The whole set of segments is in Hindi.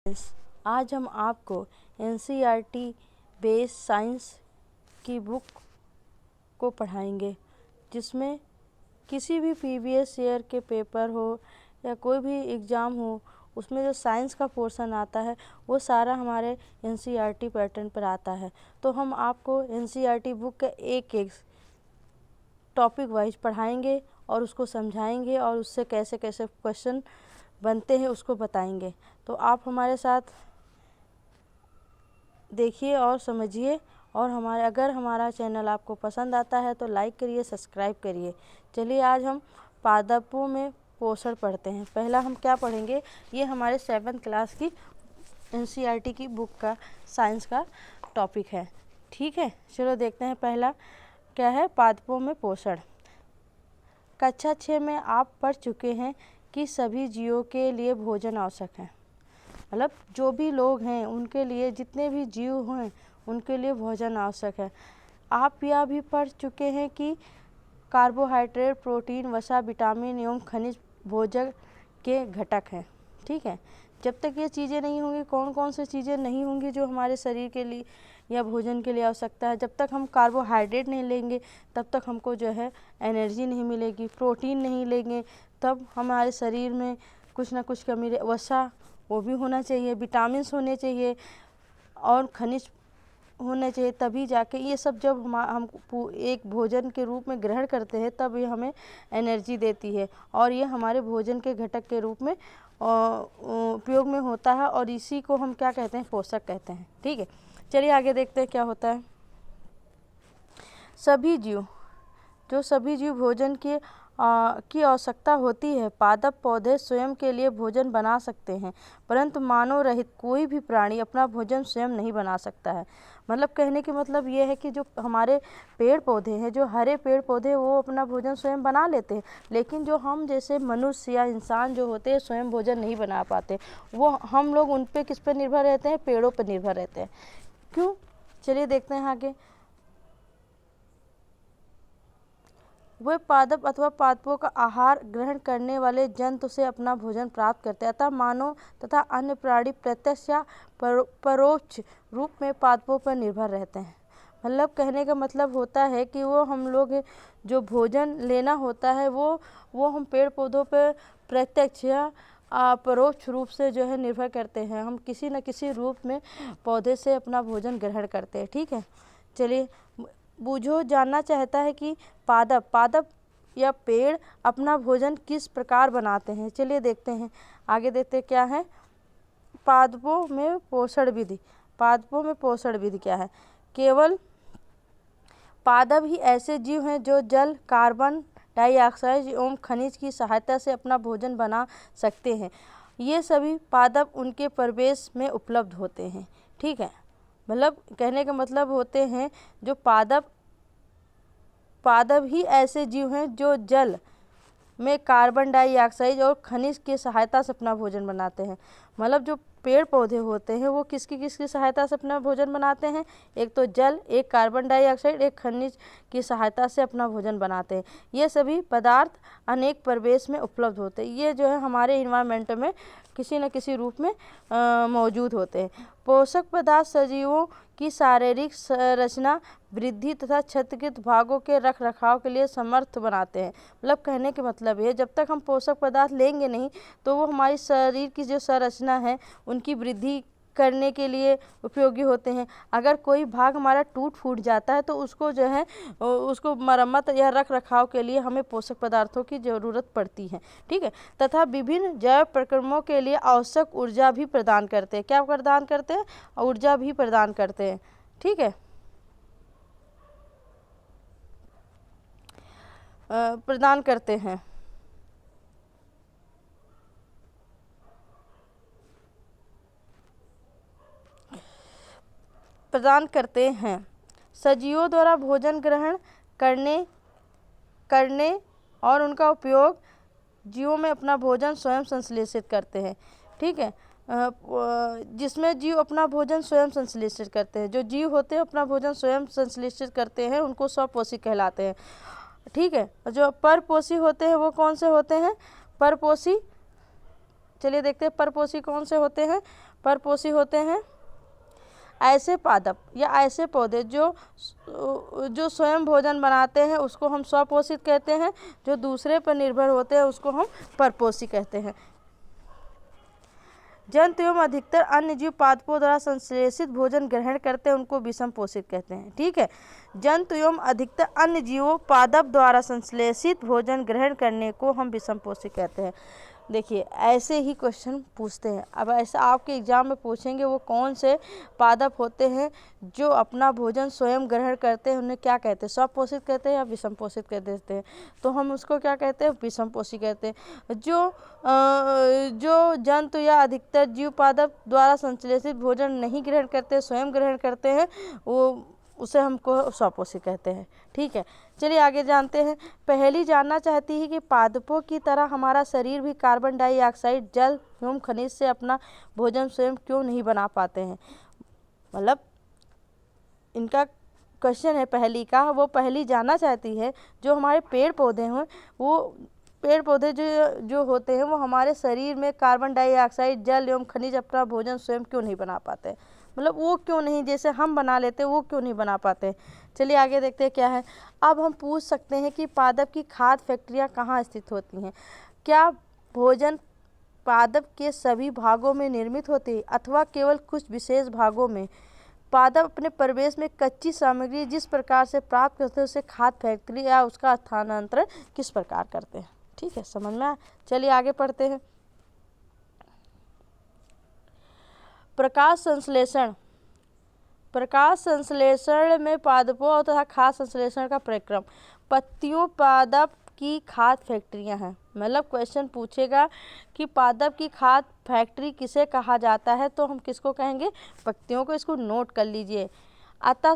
आज हम आपको NCERT बेस्ड साइंस की बुक को पढ़ाएंगे, जिसमें किसी भी प्रीवियस ईयर के पेपर हो या कोई भी एग्ज़ाम हो, उसमें जो साइंस का पोर्शन आता है वो सारा हमारे NCERT पैटर्न पर आता है। तो हम आपको NCERT बुक का एक एक टॉपिक वाइज पढ़ाएंगे और उसको समझाएंगे और उससे कैसे कैसे क्वेश्चन बनते हैं उसको बताएंगे। तो आप हमारे साथ देखिए और समझिए, और अगर हमारा चैनल आपको पसंद आता है तो लाइक करिए, सब्सक्राइब करिए। चलिए आज हम पादपों में पोषण पढ़ते हैं। पहला हम क्या पढ़ेंगे, ये हमारे 7th क्लास की NCERT की बुक का साइंस का टॉपिक है। ठीक है, चलो देखते हैं। पहला क्या है, पादपों में पोषण। कक्षा 6 में आप पढ़ चुके हैं कि सभी जीवों के लिए भोजन आवश्यक है। मतलब जो भी लोग हैं उनके लिए, जितने भी जीव हैं उनके लिए भोजन आवश्यक है। आप यह भी पढ़ चुके हैं कि कार्बोहाइड्रेट, प्रोटीन, वसा, विटामिन एवं खनिज भोजन के घटक हैं। ठीक है, जब तक ये चीज़ें नहीं होंगी, कौन कौन सी चीज़ें नहीं होंगी जो हमारे शरीर के लिए या भोजन के लिए आवश्यकता है, जब तक हम कार्बोहाइड्रेट नहीं लेंगे तब तक हमको जो है एनर्जी नहीं मिलेगी। प्रोटीन नहीं लेंगे तब हमारे शरीर में कुछ ना कुछ कमी रहे। वसा वो भी होना चाहिए, विटामिन्स होने चाहिए और खनिज होने चाहिए, तभी जाके ये सब जब हम एक भोजन के रूप में ग्रहण करते हैं तब ये हमें एनर्जी देती है और ये हमारे भोजन के घटक के रूप में उपयोग में होता है, और इसी को हम क्या कहते हैं, पोषक कहते हैं। ठीक है, चलिए आगे देखते हैं क्या होता है। सभी जीव भोजन की आवश्यकता होती है। पादप पौधे स्वयं के लिए भोजन बना सकते हैं, परंतु मानव रहित कोई भी प्राणी अपना भोजन स्वयं नहीं बना सकता है। मतलब कहने की मतलब ये है कि जो हमारे पेड़ पौधे हैं, जो हरे पेड़ पौधे, वो अपना भोजन स्वयं बना लेते हैं, लेकिन जो हम जैसे मनुष्य या इंसान जो होते हैं स्वयं भोजन नहीं बना पाते। वो हम लोग उन पर किस पर निर्भर रहते हैं, पेड़ों पर निर्भर रहते हैं। क्यों, चलिए देखते हैं आगे। वे पादप अथवा पादपों का आहार ग्रहण करने वाले जंतु से अपना भोजन प्राप्त करते हैं, अतः मानव तथा अन्य प्राणी प्रत्यक्ष या परोक्ष रूप में पादपों पर निर्भर रहते हैं। मतलब कहने का मतलब होता है कि वो हम लोग जो भोजन लेना होता है वो हम पेड़ पौधों पर प्रत्यक्ष या परोक्ष रूप से जो है निर्भर करते हैं। हम किसी न किसी रूप में पौधे से अपना भोजन ग्रहण करते हैं। ठीक है, चलिए। बूझो जानना चाहता है कि पादप या पेड़ अपना भोजन किस प्रकार बनाते हैं। चलिए देखते हैं, आगे देखते हैं क्या है। पादपों में पोषण विधि। पादपों में पोषण विधि क्या है। केवल पादप ही ऐसे जीव हैं जो जल, कार्बन डाइऑक्साइड एवं खनिज की सहायता से अपना भोजन बना सकते हैं। ये सभी पादप उनके परिवेश में उपलब्ध होते हैं। ठीक है, मतलब कहने का मतलब होते हैं जो पादप ही ऐसे जीव हैं जो जल में कार्बन डाइऑक्साइड और खनिज की सहायता से अपना भोजन बनाते हैं। मतलब जो पेड़ पौधे होते हैं वो किसकी सहायता से अपना भोजन बनाते हैं, एक तो जल, एक कार्बन डाइऑक्साइड, एक खनिज की सहायता से अपना भोजन बनाते हैं। ये सभी पदार्थ अनेक परिवेश में उपलब्ध होते हैं। ये जो है हमारे इन्वायरमेंट में किसी न किसी रूप में मौजूद होते हैं। पोषक पदार्थ सजीवों की शारीरिक संरचना, वृद्धि तथा क्षतिग्रस्त भागों के रख रखाव के लिए समर्थ बनाते हैं। मतलब कहने के मतलब ये, जब तक हम पोषक पदार्थ लेंगे नहीं तो वो हमारी शरीर की जो संरचना है उनकी वृद्धि करने के लिए उपयोगी होते हैं। अगर कोई भाग हमारा टूट फूट जाता है तो उसको जो है उसको मरम्मत या रख रखाव के लिए हमें पोषक पदार्थों की ज़रूरत पड़ती है। ठीक है, तथा विभिन्न जैव प्रक्रमों के लिए आवश्यक ऊर्जा भी प्रदान करते हैं। क्या प्रदान करते हैं, ऊर्जा भी प्रदान करते हैं। ठीक है, प्रदान करते हैं। सजीवों द्वारा भोजन ग्रहण करने और उनका उपयोग जीवों में अपना भोजन स्वयं संश्लेषित करते हैं। ठीक है, जिसमें जीव अपना भोजन स्वयं संश्लेषित करते हैं। जो जीव होते हैं अपना भोजन स्वयं संश्लेषित करते हैं, उनको स्वपोषी कहलाते हैं। ठीक है, जो परपोषी होते हैं वो कौन से होते हैं, परपोषी। चलिए देखते हैं परपोषी कौन से होते हैं। परपोषी होते हैं ऐसे पादप या ऐसे पौधे जो स्वयं भोजन बनाते हैं उसको हम स्वपोषित कहते हैं, जो दूसरे पर निर्भर होते हैं उसको हम परपोषी कहते हैं। जंतु एवं अधिकतर अन्य जीव पादपों द्वारा संश्लेषित भोजन ग्रहण करते हैं, उनको विषम पोषित कहते हैं। ठीक है, जंतु एवं अधिकतर अन्य जीवों पादप द्वारा संश्लेषित भोजन ग्रहण करने को हम विषम पोषित कहते हैं। देखिए ऐसे ही क्वेश्चन पूछते हैं। अब ऐसा आपके एग्जाम में पूछेंगे वो कौन से पादप होते हैं जो अपना भोजन स्वयं ग्रहण करते हैं, उन्हें क्या कहते हैं, स्वपोषित कहते हैं या विषम पोषित कह देते हैं, तो हम उसको क्या कहते हैं, विषम पोषी कहते हैं। जो जंतु या अधिकतर जीव पादप द्वारा संश्लेषित भोजन नहीं ग्रहण करते, स्वयं ग्रहण करते हैं, वो उसे हमको स्वपोषी कहते हैं। ठीक है, चलिए आगे जानते हैं। पहेली जानना चाहती है कि पादपों की तरह हमारा शरीर भी कार्बन डाइऑक्साइड, जल एवं खनिज से अपना भोजन स्वयं क्यों नहीं बना पाते हैं। मतलब इनका क्वेश्चन है पहेली का, वो पहेली जानना चाहती है जो हमारे पेड़ पौधे हैं, वो पेड़ पौधे जो होते हैं वो हमारे शरीर में कार्बन डाइऑक्साइड, जल एवं खनिज अपना भोजन स्वयं क्यों नहीं बना पाते हैं। मतलब वो क्यों नहीं, जैसे हम बना लेते हैं वो क्यों नहीं बना पाते। चलिए आगे देखते हैं क्या है। अब हम पूछ सकते हैं कि पादप की खाद्य फैक्ट्रियाँ कहाँ स्थित होती हैं। क्या भोजन पादप के सभी भागों में निर्मित होती है अथवा केवल कुछ विशेष भागों में। पादप अपने परिवेश में कच्ची सामग्री जिस प्रकार से प्राप्त करते हैं उसे खाद्य फैक्ट्री या उसका स्थानांतरण किस प्रकार करते हैं। ठीक है, समझ में आया। चलिए आगे पढ़ते हैं। प्रकाश संश्लेषण। प्रकाश संश्लेषण में पादपों तथा खाद्य संश्लेषण का प्रक्रम। पत्तियों पादप की खाद्य फैक्ट्रियां हैं। मतलब क्वेश्चन पूछेगा कि पादप की खाद्य फैक्ट्री किसे कहा जाता है, तो हम किसको कहेंगे, पत्तियों को। इसको नोट कर लीजिए। अतः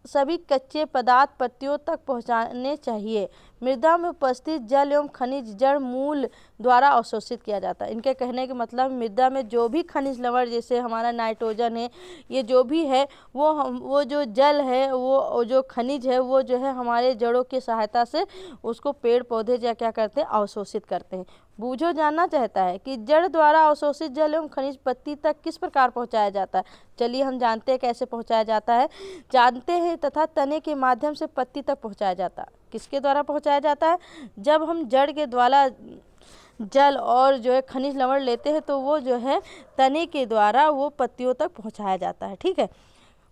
सभी कच्चे पदार्थ पत्तियों तक पहुंचाने चाहिए। मृदा में उपस्थित जल एवं खनिज जड़ मूल द्वारा अवशोषित किया जाता है। इनके कहने के मतलब मृदा में जो भी खनिज लवण जैसे हमारा नाइट्रोजन है, ये जो भी है वो जो जल है, वो जो खनिज है, वो जो है हमारे जड़ों की सहायता से उसको पेड़ पौधे क्या करते हैं, अवशोषित करते हैं। बूझो जानना चाहता है कि जड़ द्वारा अवशोषित जल एवं खनिज पत्ती तक किस प्रकार पहुंचाया जाता है। चलिए हम जानते हैं कैसे पहुंचाया जाता है। जानते हैं तथा तने के माध्यम से पत्ती तक पहुंचाया जाता है। किसके द्वारा पहुंचाया जाता है, जब हम जड़ के द्वारा जल और जो है खनिज लवण लेते हैं तो वो जो है तने के द्वारा वो पत्तियों तक पहुंचाया जाता है। ठीक है,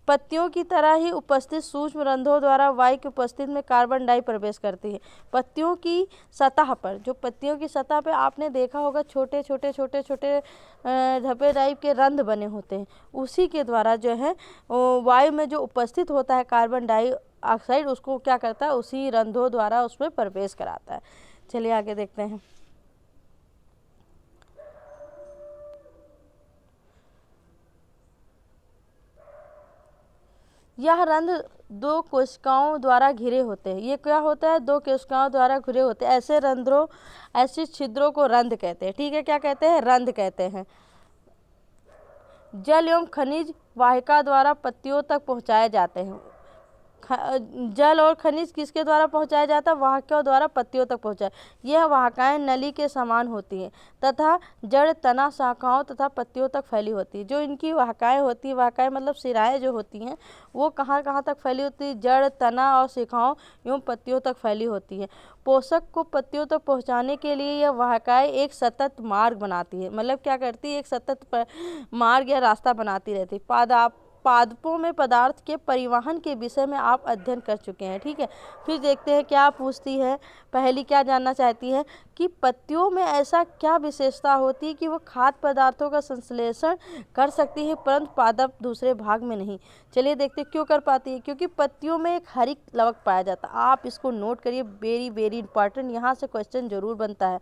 पत्तियों की तरह ही उपस्थित सूक्ष्म रंध्रों द्वारा वायु की उपस्थिति में कार्बन डाई प्रवेश करती है। पत्तियों की सतह पर, जो पत्तियों की सतह पर आपने देखा होगा छोटे छोटे धब्बे टाइप के रंध्र बने होते हैं, उसी के द्वारा जो है वायु में जो उपस्थित होता है कार्बन डाइऑक्साइड, उसको क्या करता है, उसी रंध्रों द्वारा उसमें प्रवेश कराता है। चलिए आगे देखते हैं। यह रंध्र दो कोशिकाओं द्वारा घिरे होते हैं। ये क्या होता है, दो कोशिकाओं द्वारा घिरे होते हैं। ऐसे छिद्रों को रंध्र कहते हैं। ठीक है, क्या कहते हैं, रंध्र कहते हैं। जल एवं खनिज वाहिका द्वारा पत्तियों तक पहुंचाए जाते हैं। जल और खनिज किसके द्वारा पहुंचाया जाता है, वाहकों द्वारा पत्तियों तक पहुंचाया। यह वाहकाएं नली के समान होती हैं तथा जड़, तना, शाखाओं तथा पत्तियों तक फैली होती है। जो इनकी वाहकाएं होती है, वाहकाएं मतलब सिराएं जो होती हैं, वो कहाँ कहाँ तक फैली होती है, जड़, तना और शाखाओं एवं पत्तियों तक फैली होती है। पोषक को पत्तियों तक पहुँचाने के लिए यह वाहकाएं एक सतत मार्ग बनाती है। मतलब क्या करती है, एक सतत मार्ग या रास्ता बनाती रहती है। पादपों में पदार्थ के परिवहन के विषय में आप अध्ययन कर चुके हैं। ठीक है, फिर देखते हैं क्या पूछती है। पहली क्या जानना चाहती है कि पत्तियों में ऐसा क्या विशेषता होती है कि वो खाद्य पदार्थों का संश्लेषण कर सकती है परंतु पादप दूसरे भाग में नहीं। चलिए देखते क्यों कर पाती है। क्योंकि पत्तियों में एक हरित लवक पाया जाता है। आप इसको नोट करिए, वेरी वेरी इंपॉर्टेंट, यहाँ से क्वेश्चन जरूर बनता है।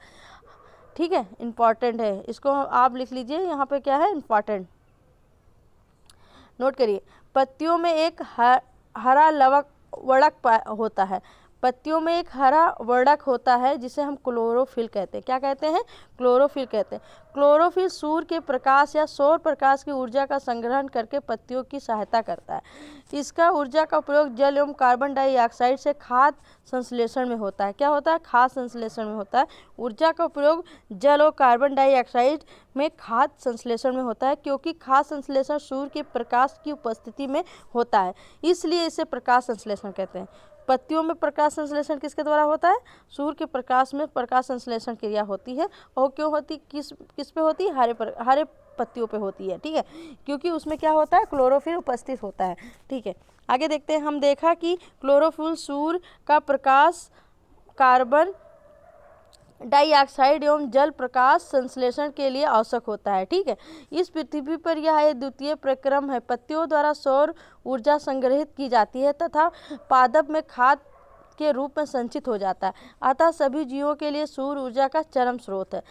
ठीक है, इंपॉर्टेंट है, इसको आप लिख लीजिए। यहाँ पे क्या है, इंपॉर्टेंट, नोट करिए। पत्तियों में एक हरा लवक वड़क होता है। पत्तियों में एक हरा वर्णक होता है जिसे हम क्लोरोफिल कहते हैं। क्या कहते हैं? क्लोरोफिल कहते हैं। क्लोरोफिल सूर्य के प्रकाश या सौर प्रकाश की ऊर्जा का संग्रहण करके पत्तियों की सहायता करता है। इसका ऊर्जा का प्रयोग जल एवं कार्बन डाइऑक्साइड से खाद्य संश्लेषण में होता है। क्या होता है? खाद्य संश्लेषण में होता है। ऊर्जा का प्रयोग जल और कार्बन डाइऑक्साइड में खाद्य संश्लेषण में होता है, क्योंकि खाद्य संश्लेषण सूर्य के प्रकाश की उपस्थिति में होता है, इसलिए इसे प्रकाश संश्लेषण कहते हैं। पत्तियों में प्रकाश संश्लेषण किसके द्वारा होता है? सूर्य के प्रकाश में प्रकाश संश्लेषण क्रिया होती है। और क्यों होती? किस पे होती है? हरे पत्तियों पे होती है। ठीक है, क्योंकि उसमें क्या होता है? क्लोरोफिल उपस्थित होता है। ठीक है, आगे देखते हैं। हम देखा कि क्लोरोफिल सूर्य का प्रकाश कार्बन डाइऑक्साइड एवं जल प्रकाश संश्लेषण के लिए आवश्यक होता है। ठीक है, इस पृथ्वी पर यह एक द्वितीय प्रक्रम है। पत्तियों द्वारा सौर ऊर्जा संग्रहित की जाती है तथा पादप में खाद के रूप में संचित हो जाता है। अतः सभी जीवों के लिए सूर्य ऊर्जा का चरम स्रोत है।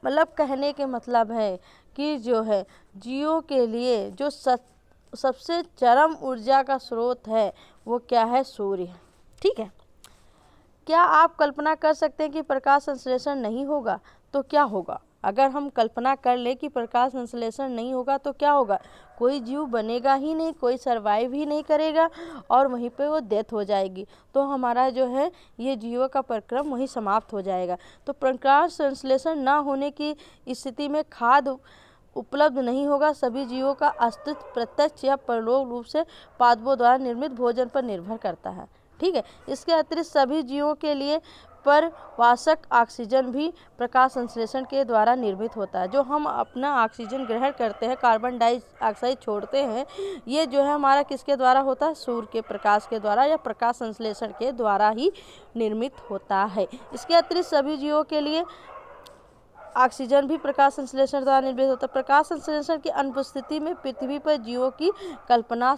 मतलब कहने के मतलब है कि जो है जीवों के लिए जो सबसे चरम ऊर्जा का स्रोत है वो क्या है? सूर्य। ठीक है, क्या आप कल्पना कर सकते हैं कि प्रकाश संश्लेषण नहीं होगा तो क्या होगा? अगर हम कल्पना कर ले कि प्रकाश संश्लेषण नहीं होगा तो क्या होगा? कोई जीव बनेगा ही नहीं, कोई सरवाइव ही नहीं करेगा और वहीं पे वो डेथ हो जाएगी। तो हमारा जो है ये जीवों का प्रक्रम वहीं समाप्त हो जाएगा। तो प्रकाश संश्लेषण ना होने की स्थिति में खाद्य उपलब्ध नहीं होगा। सभी जीवों का अस्तित्व प्रत्यक्ष या परोक्ष रूप से पादपों द्वारा निर्मित भोजन पर निर्भर करता है। ठीक है, इसके अतिरिक्त सभी जीवों के लिए परवासक ऑक्सीजन भी प्रकाश संश्लेषण के द्वारा निर्मित होता है। जो हम अपना ऑक्सीजन ग्रहण करते हैं, कार्बन डाइऑक्साइड छोड़ते हैं, ये जो है हमारा किसके द्वारा होता है? सूर्य के प्रकाश के द्वारा या प्रकाश संश्लेषण के द्वारा ही निर्मित होता है। इसके अतिरिक्त सभी जीवों के लिए ऑक्सीजन भी प्रकाश संश्लेषण द्वारा निर्मित होता है। प्रकाश संश्लेषण की अनुपस्थिति में पृथ्वी पर जीवों की कल्पना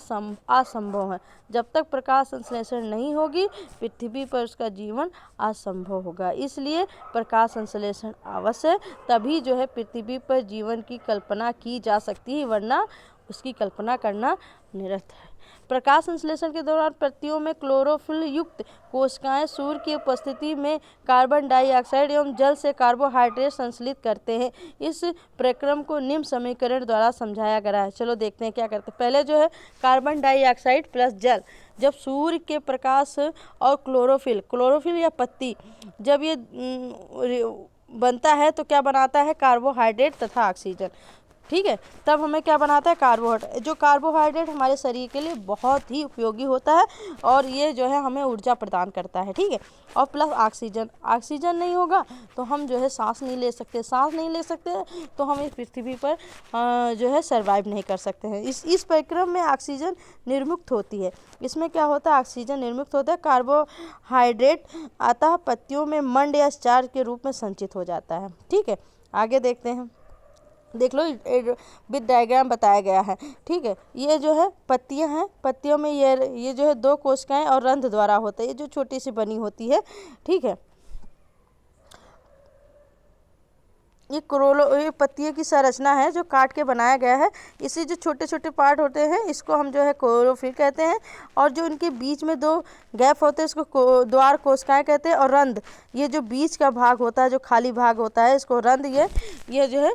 असंभव है। जब तक प्रकाश संश्लेषण नहीं होगी पृथ्वी पर उसका जीवन असंभव होगा। इसलिए प्रकाश संश्लेषण आवश्यक, तभी जो है पृथ्वी पर जीवन की कल्पना की जा सकती है, वरना उसकी कल्पना करना निरर्थ है। प्रकाश संश्लेषण के दौरान पत्तियों में क्लोरोफिल युक्त कोशिकाएं सूर्य की उपस्थिति में कार्बन डाइऑक्साइड एवं जल से कार्बोहाइड्रेट संश्लेषित करते हैं। इस प्रक्रम को निम्न समीकरण द्वारा समझाया गया है। चलो देखते हैं क्या करते हैं। पहले जो है कार्बन डाइऑक्साइड प्लस जल, जब सूर्य के प्रकाश और क्लोरोफिल या पत्ती जब ये बनता है तो क्या बनाता है? कार्बोहाइड्रेट तथा ऑक्सीजन। ठीक है, तब हमें क्या बनाता है? कार्बोहाइड्रेट। जो कार्बोहाइड्रेट हमारे शरीर के लिए बहुत ही उपयोगी होता है और ये जो है हमें ऊर्जा प्रदान करता है। ठीक है, और प्लस ऑक्सीजन नहीं होगा तो हम जो है सांस नहीं ले सकते तो हम इस पृथ्वी पर जो है सरवाइव नहीं कर सकते हैं। इस प्रक्रम में ऑक्सीजन निर्मुक्त होती है। इसमें क्या होता है? ऑक्सीजन निर्मुक्त होता है, कार्बोहाइड्रेट अतः पत्तियों में मंड या स्टार्च के रूप में संचित हो जाता है। ठीक है, आगे देखते हैं। देख लो विद डायग्राम बताया गया है। ठीक है, ये जो है पत्तियां हैं, पत्तियों में ये जो है दो कोशिकाएं और रंध्र द्वारा होता है, ये जो छोटी सी बनी होती है। ठीक है, ये पत्तियों की संरचना है जो काट के बनाया गया है। इसी जो छोटे छोटे पार्ट होते हैं इसको हम जो है क्लोरोफिल कहते हैं, और जो इनके बीच में दो गैप होते हैं इसको द्वार कोशिकाएं कहते हैं, और रंध्र ये जो बीच का भाग होता है, जो खाली भाग होता है, इसको रंध्र ये जो है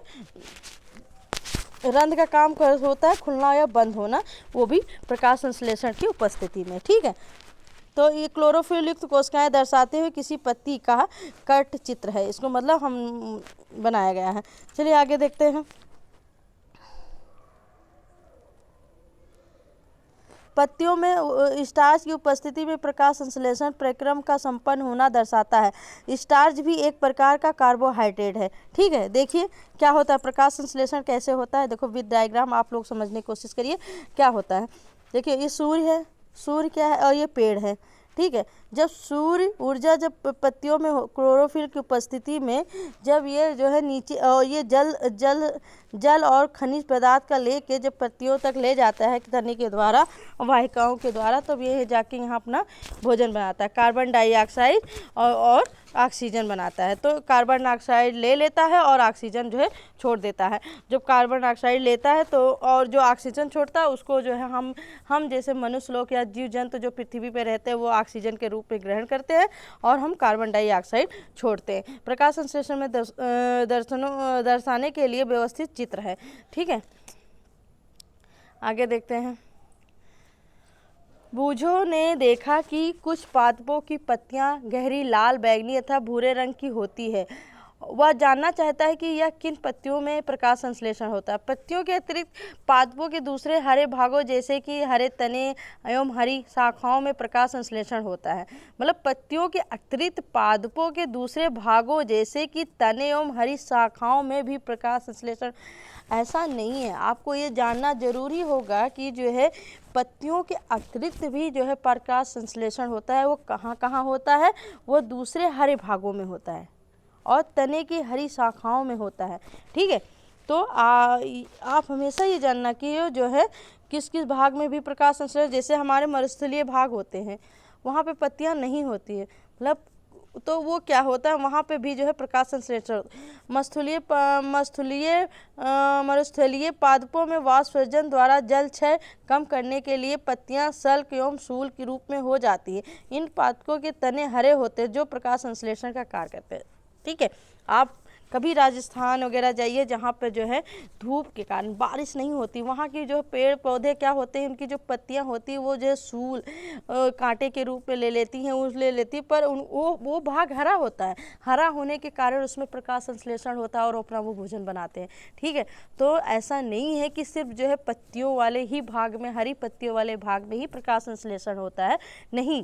रंध्र का काम होता है खुलना या बंद होना, वो भी प्रकाश संश्लेषण की उपस्थिति में। ठीक है, तो ये क्लोरोफिल युक्त कोशिकाएं दर्शाते हुए किसी पत्ती का कट चित्र है, इसको मतलब हम बनाया गया है। चलिए आगे देखते हैं। पत्तियों में स्टार्च की उपस्थिति में प्रकाश संश्लेषण प्रक्रम का संपन्न होना दर्शाता है। स्टार्च भी एक प्रकार का कार्बोहाइड्रेट है। ठीक है, देखिए क्या होता है, प्रकाश संश्लेषण कैसे होता है। देखो विद डायग्राम आप लोग समझने की कोशिश करिए क्या होता है। देखिए ये सूर्य है, सूर्य क्या है, और ये पेड़ है। ठीक है, जब सूर्य ऊर्जा जब पत्तियों में क्लोरोफिल की उपस्थिति में जब ये जो है नीचे और ये जल और खनिज पदार्थ का लेके जब पत्तियों तक ले जाता है तनी के द्वारा, वाहिकाओं के द्वारा, तब ये जाके यहाँ अपना भोजन बनाता है, कार्बन डाइऑक्साइड और ऑक्सीजन बनाता है। तो कार्बन डाइऑक्साइड ले लेता है और ऑक्सीजन जो है छोड़ देता है। जब कार्बन डाइऑक्साइड लेता है तो और जो ऑक्सीजन छोड़ता है उसको जो है हम जैसे मनुष्य लोग या जीव जंतु जो पृथ्वी पे रहते हैं वो ऑक्सीजन के रूप रूप में ग्रहण करते हैं और हम कार्बन डाइऑक्साइड छोड़ते हैं। प्रकाश संश्लेषण में दर्शाने के लिए व्यवस्थित चित्र है। ठीक है, आगे देखते हैं। बूझो ने देखा कि कुछ पादपों की पत्तियां गहरी लाल, बैंगनी तथा भूरे रंग की होती है। वह जानना चाहता है कि यह किन पत्तियों में प्रकाश संश्लेषण होता है। पत्तियों के अतिरिक्त पादपों के दूसरे हरे भागों जैसे कि हरे तने एवं हरी शाखाओं में प्रकाश संश्लेषण होता है। मतलब पत्तियों के अतिरिक्त पादपों के दूसरे भागों जैसे कि तने एवं हरी शाखाओं में भी प्रकाश संश्लेषण ऐसा नहीं है। आपको ये जानना जरूरी होगा कि जो है पत्तियों के अतिरिक्त भी जो है प्रकाश संश्लेषण होता है। वो कहाँ कहाँ होता है? वो दूसरे हरे भागों में होता है और तने की हरी शाखाओं में होता है। ठीक है, तो आप हमेशा ये जानना कि ये जो है किस किस भाग में भी प्रकाश संश्लेषण, जैसे हमारे मरुस्थलीय भाग होते हैं वहाँ पे पत्तियाँ नहीं होती है, मतलब तो वो क्या होता है वहाँ पे भी जो है प्रकाश संश्लेषण। मरुस्थलीय पादपों में वाष्पजन द्वारा जल क्षय कम करने के लिए पत्तियां सल्क एवं शूल के रूप में हो जाती है। इन पादपों के तने हरे होते हैं जो प्रकाश संश्लेषण का कार्य करते हैं। ठीक है, आप कभी राजस्थान वगैरह जाइए जहाँ पे जो है धूप के कारण बारिश नहीं होती, वहाँ की जो पेड़ पौधे क्या होते हैं, उनकी जो पत्तियाँ होती हैं वो जो है सूल कांटे के रूप में ले लेती हैं, ले लेती, पर वो भाग हरा होता है। हरा होने के कारण उसमें प्रकाश संश्लेषण होता है और अपना वो भोजन बनाते हैं। ठीक है, तो ऐसा नहीं है कि सिर्फ जो है पत्तियों वाले ही भाग में, हरी पत्तियों वाले भाग में ही प्रकाश संश्लेषण होता है, नहीं,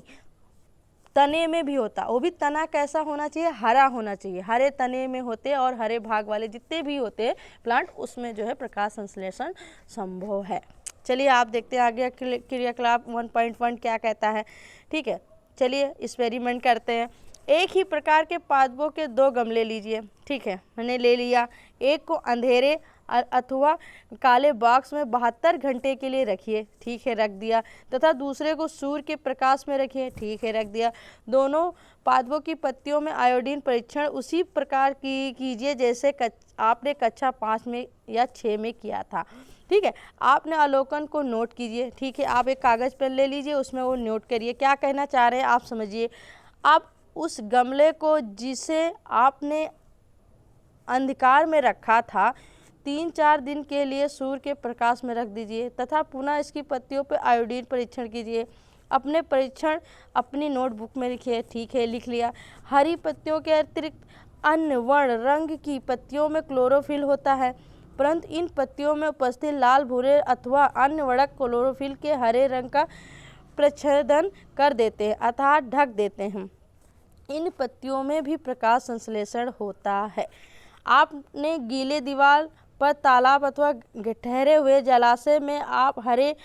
तने में भी होता। वो भी तना कैसा होना चाहिए? हरा होना चाहिए। हरे तने में होते और हरे भाग वाले जितने भी होते हैं प्लांट, उसमें जो है प्रकाश संश्लेषण संभव है। चलिए आप देखते हैं आगे क्रियाकलाप 1.1 क्या कहता है। ठीक है, चलिए एक्सपेरिमेंट करते हैं। एक ही प्रकार के पादपों के 2 गमले लीजिए। ठीक है, मैंने ले लिया। एक को अंधेरे अथवा काले बॉक्स में 72 घंटे के लिए रखिए। ठीक है, रख दिया। तथा दूसरे को सूर्य के प्रकाश में रखिए। ठीक है, रख दिया। दोनों पादपों की पत्तियों में आयोडीन परीक्षण उसी प्रकार कीजिए जैसे आपने कक्षा 5 में या 6 में किया था। ठीक है, आपने अवलोकन को नोट कीजिए। ठीक है, आप एक कागज़ पेन ले लीजिए, उसमें वो नोट करिए। क्या कहना चाह रहे हैं आप समझिए। आप उस गमले को जिसे आपने अंधकार में रखा था 3-4 दिन के लिए सूर्य के प्रकाश में रख दीजिए तथा पुनः इसकी पत्तियों पर आयोडीन परीक्षण कीजिए। अपने परीक्षण अपनी नोटबुक में लिखिए। ठीक है, लिख लिया। हरी पत्तियों के अतिरिक्त अन्य वर्ण रंग की पत्तियों में क्लोरोफिल होता है, परंतु इन पत्तियों में उपस्थित लाल, भूरे अथवा अन्य वर्णक क्लोरोफिल के हरे रंग का प्रच्छेदन कर देते हैं अर्थात ढक देते हैं। इन पत्तियों में भी प्रकाश संश्लेषण होता है। आपने गीले दीवार पर तालाब अथवा ठहरे हुए जलाशय में आप हरे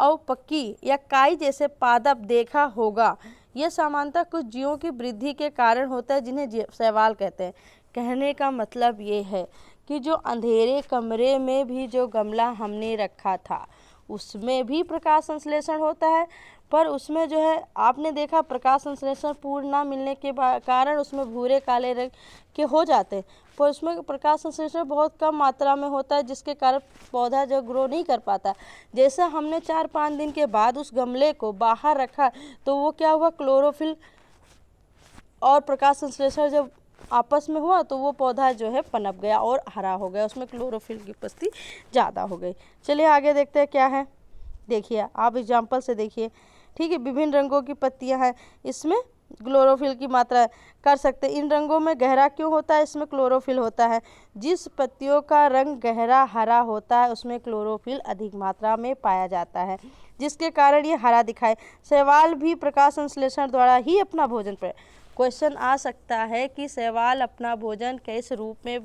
और पक्की या काई जैसे पादप देखा होगा। यह सामान्यतः कुछ जीवों की वृद्धि के कारण होता है जिन्हें शैवाल कहते हैं। कहने का मतलब ये है कि जो अंधेरे कमरे में भी जो गमला हमने रखा था उसमें भी प्रकाश संश्लेषण होता है, पर उसमें जो है आपने देखा प्रकाश संश्लेषण पूर्ण ना मिलने के कारण उसमें भूरे काले रंग के हो जाते हैं, पर उसमें प्रकाश संश्लेषण बहुत कम मात्रा में होता है जिसके कारण पौधा जो ग्रो नहीं कर पाता। जैसे हमने 4-5 दिन के बाद उस गमले को बाहर रखा तो वो क्या हुआ, क्लोरोफिल और प्रकाश संश्लेषण जब आपस में हुआ तो वो पौधा जो है पनप गया और हरा हो गया, उसमें क्लोरोफिल की उपस्थिति ज़्यादा हो गई। चलिए आगे देखते हैं क्या है। देखिए आप एग्जाम्पल से देखिए। ठीक है, विभिन्न रंगों की पत्तियां हैं, इसमें क्लोरोफिल की मात्रा कर सकते हैं। इन रंगों में गहरा क्यों होता है? इसमें क्लोरोफिल होता है। जिस पत्तियों का रंग गहरा हरा होता है उसमें क्लोरोफिल अधिक मात्रा में पाया जाता है जिसके कारण ये हरा दिखाए। शैवाल भी प्रकाश संश्लेषण द्वारा ही अपना भोजन क्वेश्चन आ सकता है कि शैवाल अपना भोजन किस रूप में,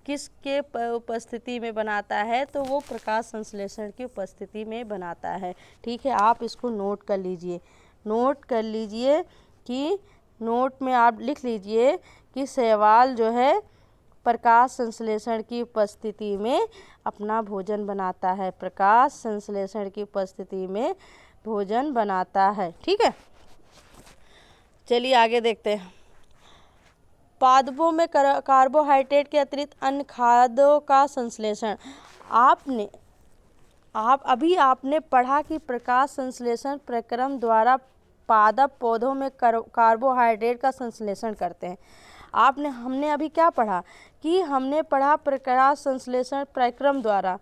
किसके उपस्थिति में बनाता है, तो वो प्रकाश संश्लेषण की उपस्थिति में बनाता है। ठीक है, आप इसको नोट कर लीजिए। नोट कर लीजिए कि नोट में आप लिख लीजिए कि शैवाल जो है प्रकाश संश्लेषण की उपस्थिति में अपना भोजन बनाता है, प्रकाश संश्लेषण की उपस्थिति में भोजन बनाता है। ठीक है, चलिए आगे देखते हैं। पादपों में कार्बोहाइड्रेट के अतिरिक्त अन्य खाद्यों का संश्लेषण। आपने पढ़ा कि प्रकाश संश्लेषण प्रक्रम द्वारा पादप पौधों में कार्बोहाइड्रेट का संश्लेषण करते हैं। हमने अभी क्या पढ़ा कि हमने पढ़ा प्रकाश संश्लेषण प्रक्रम द्वारा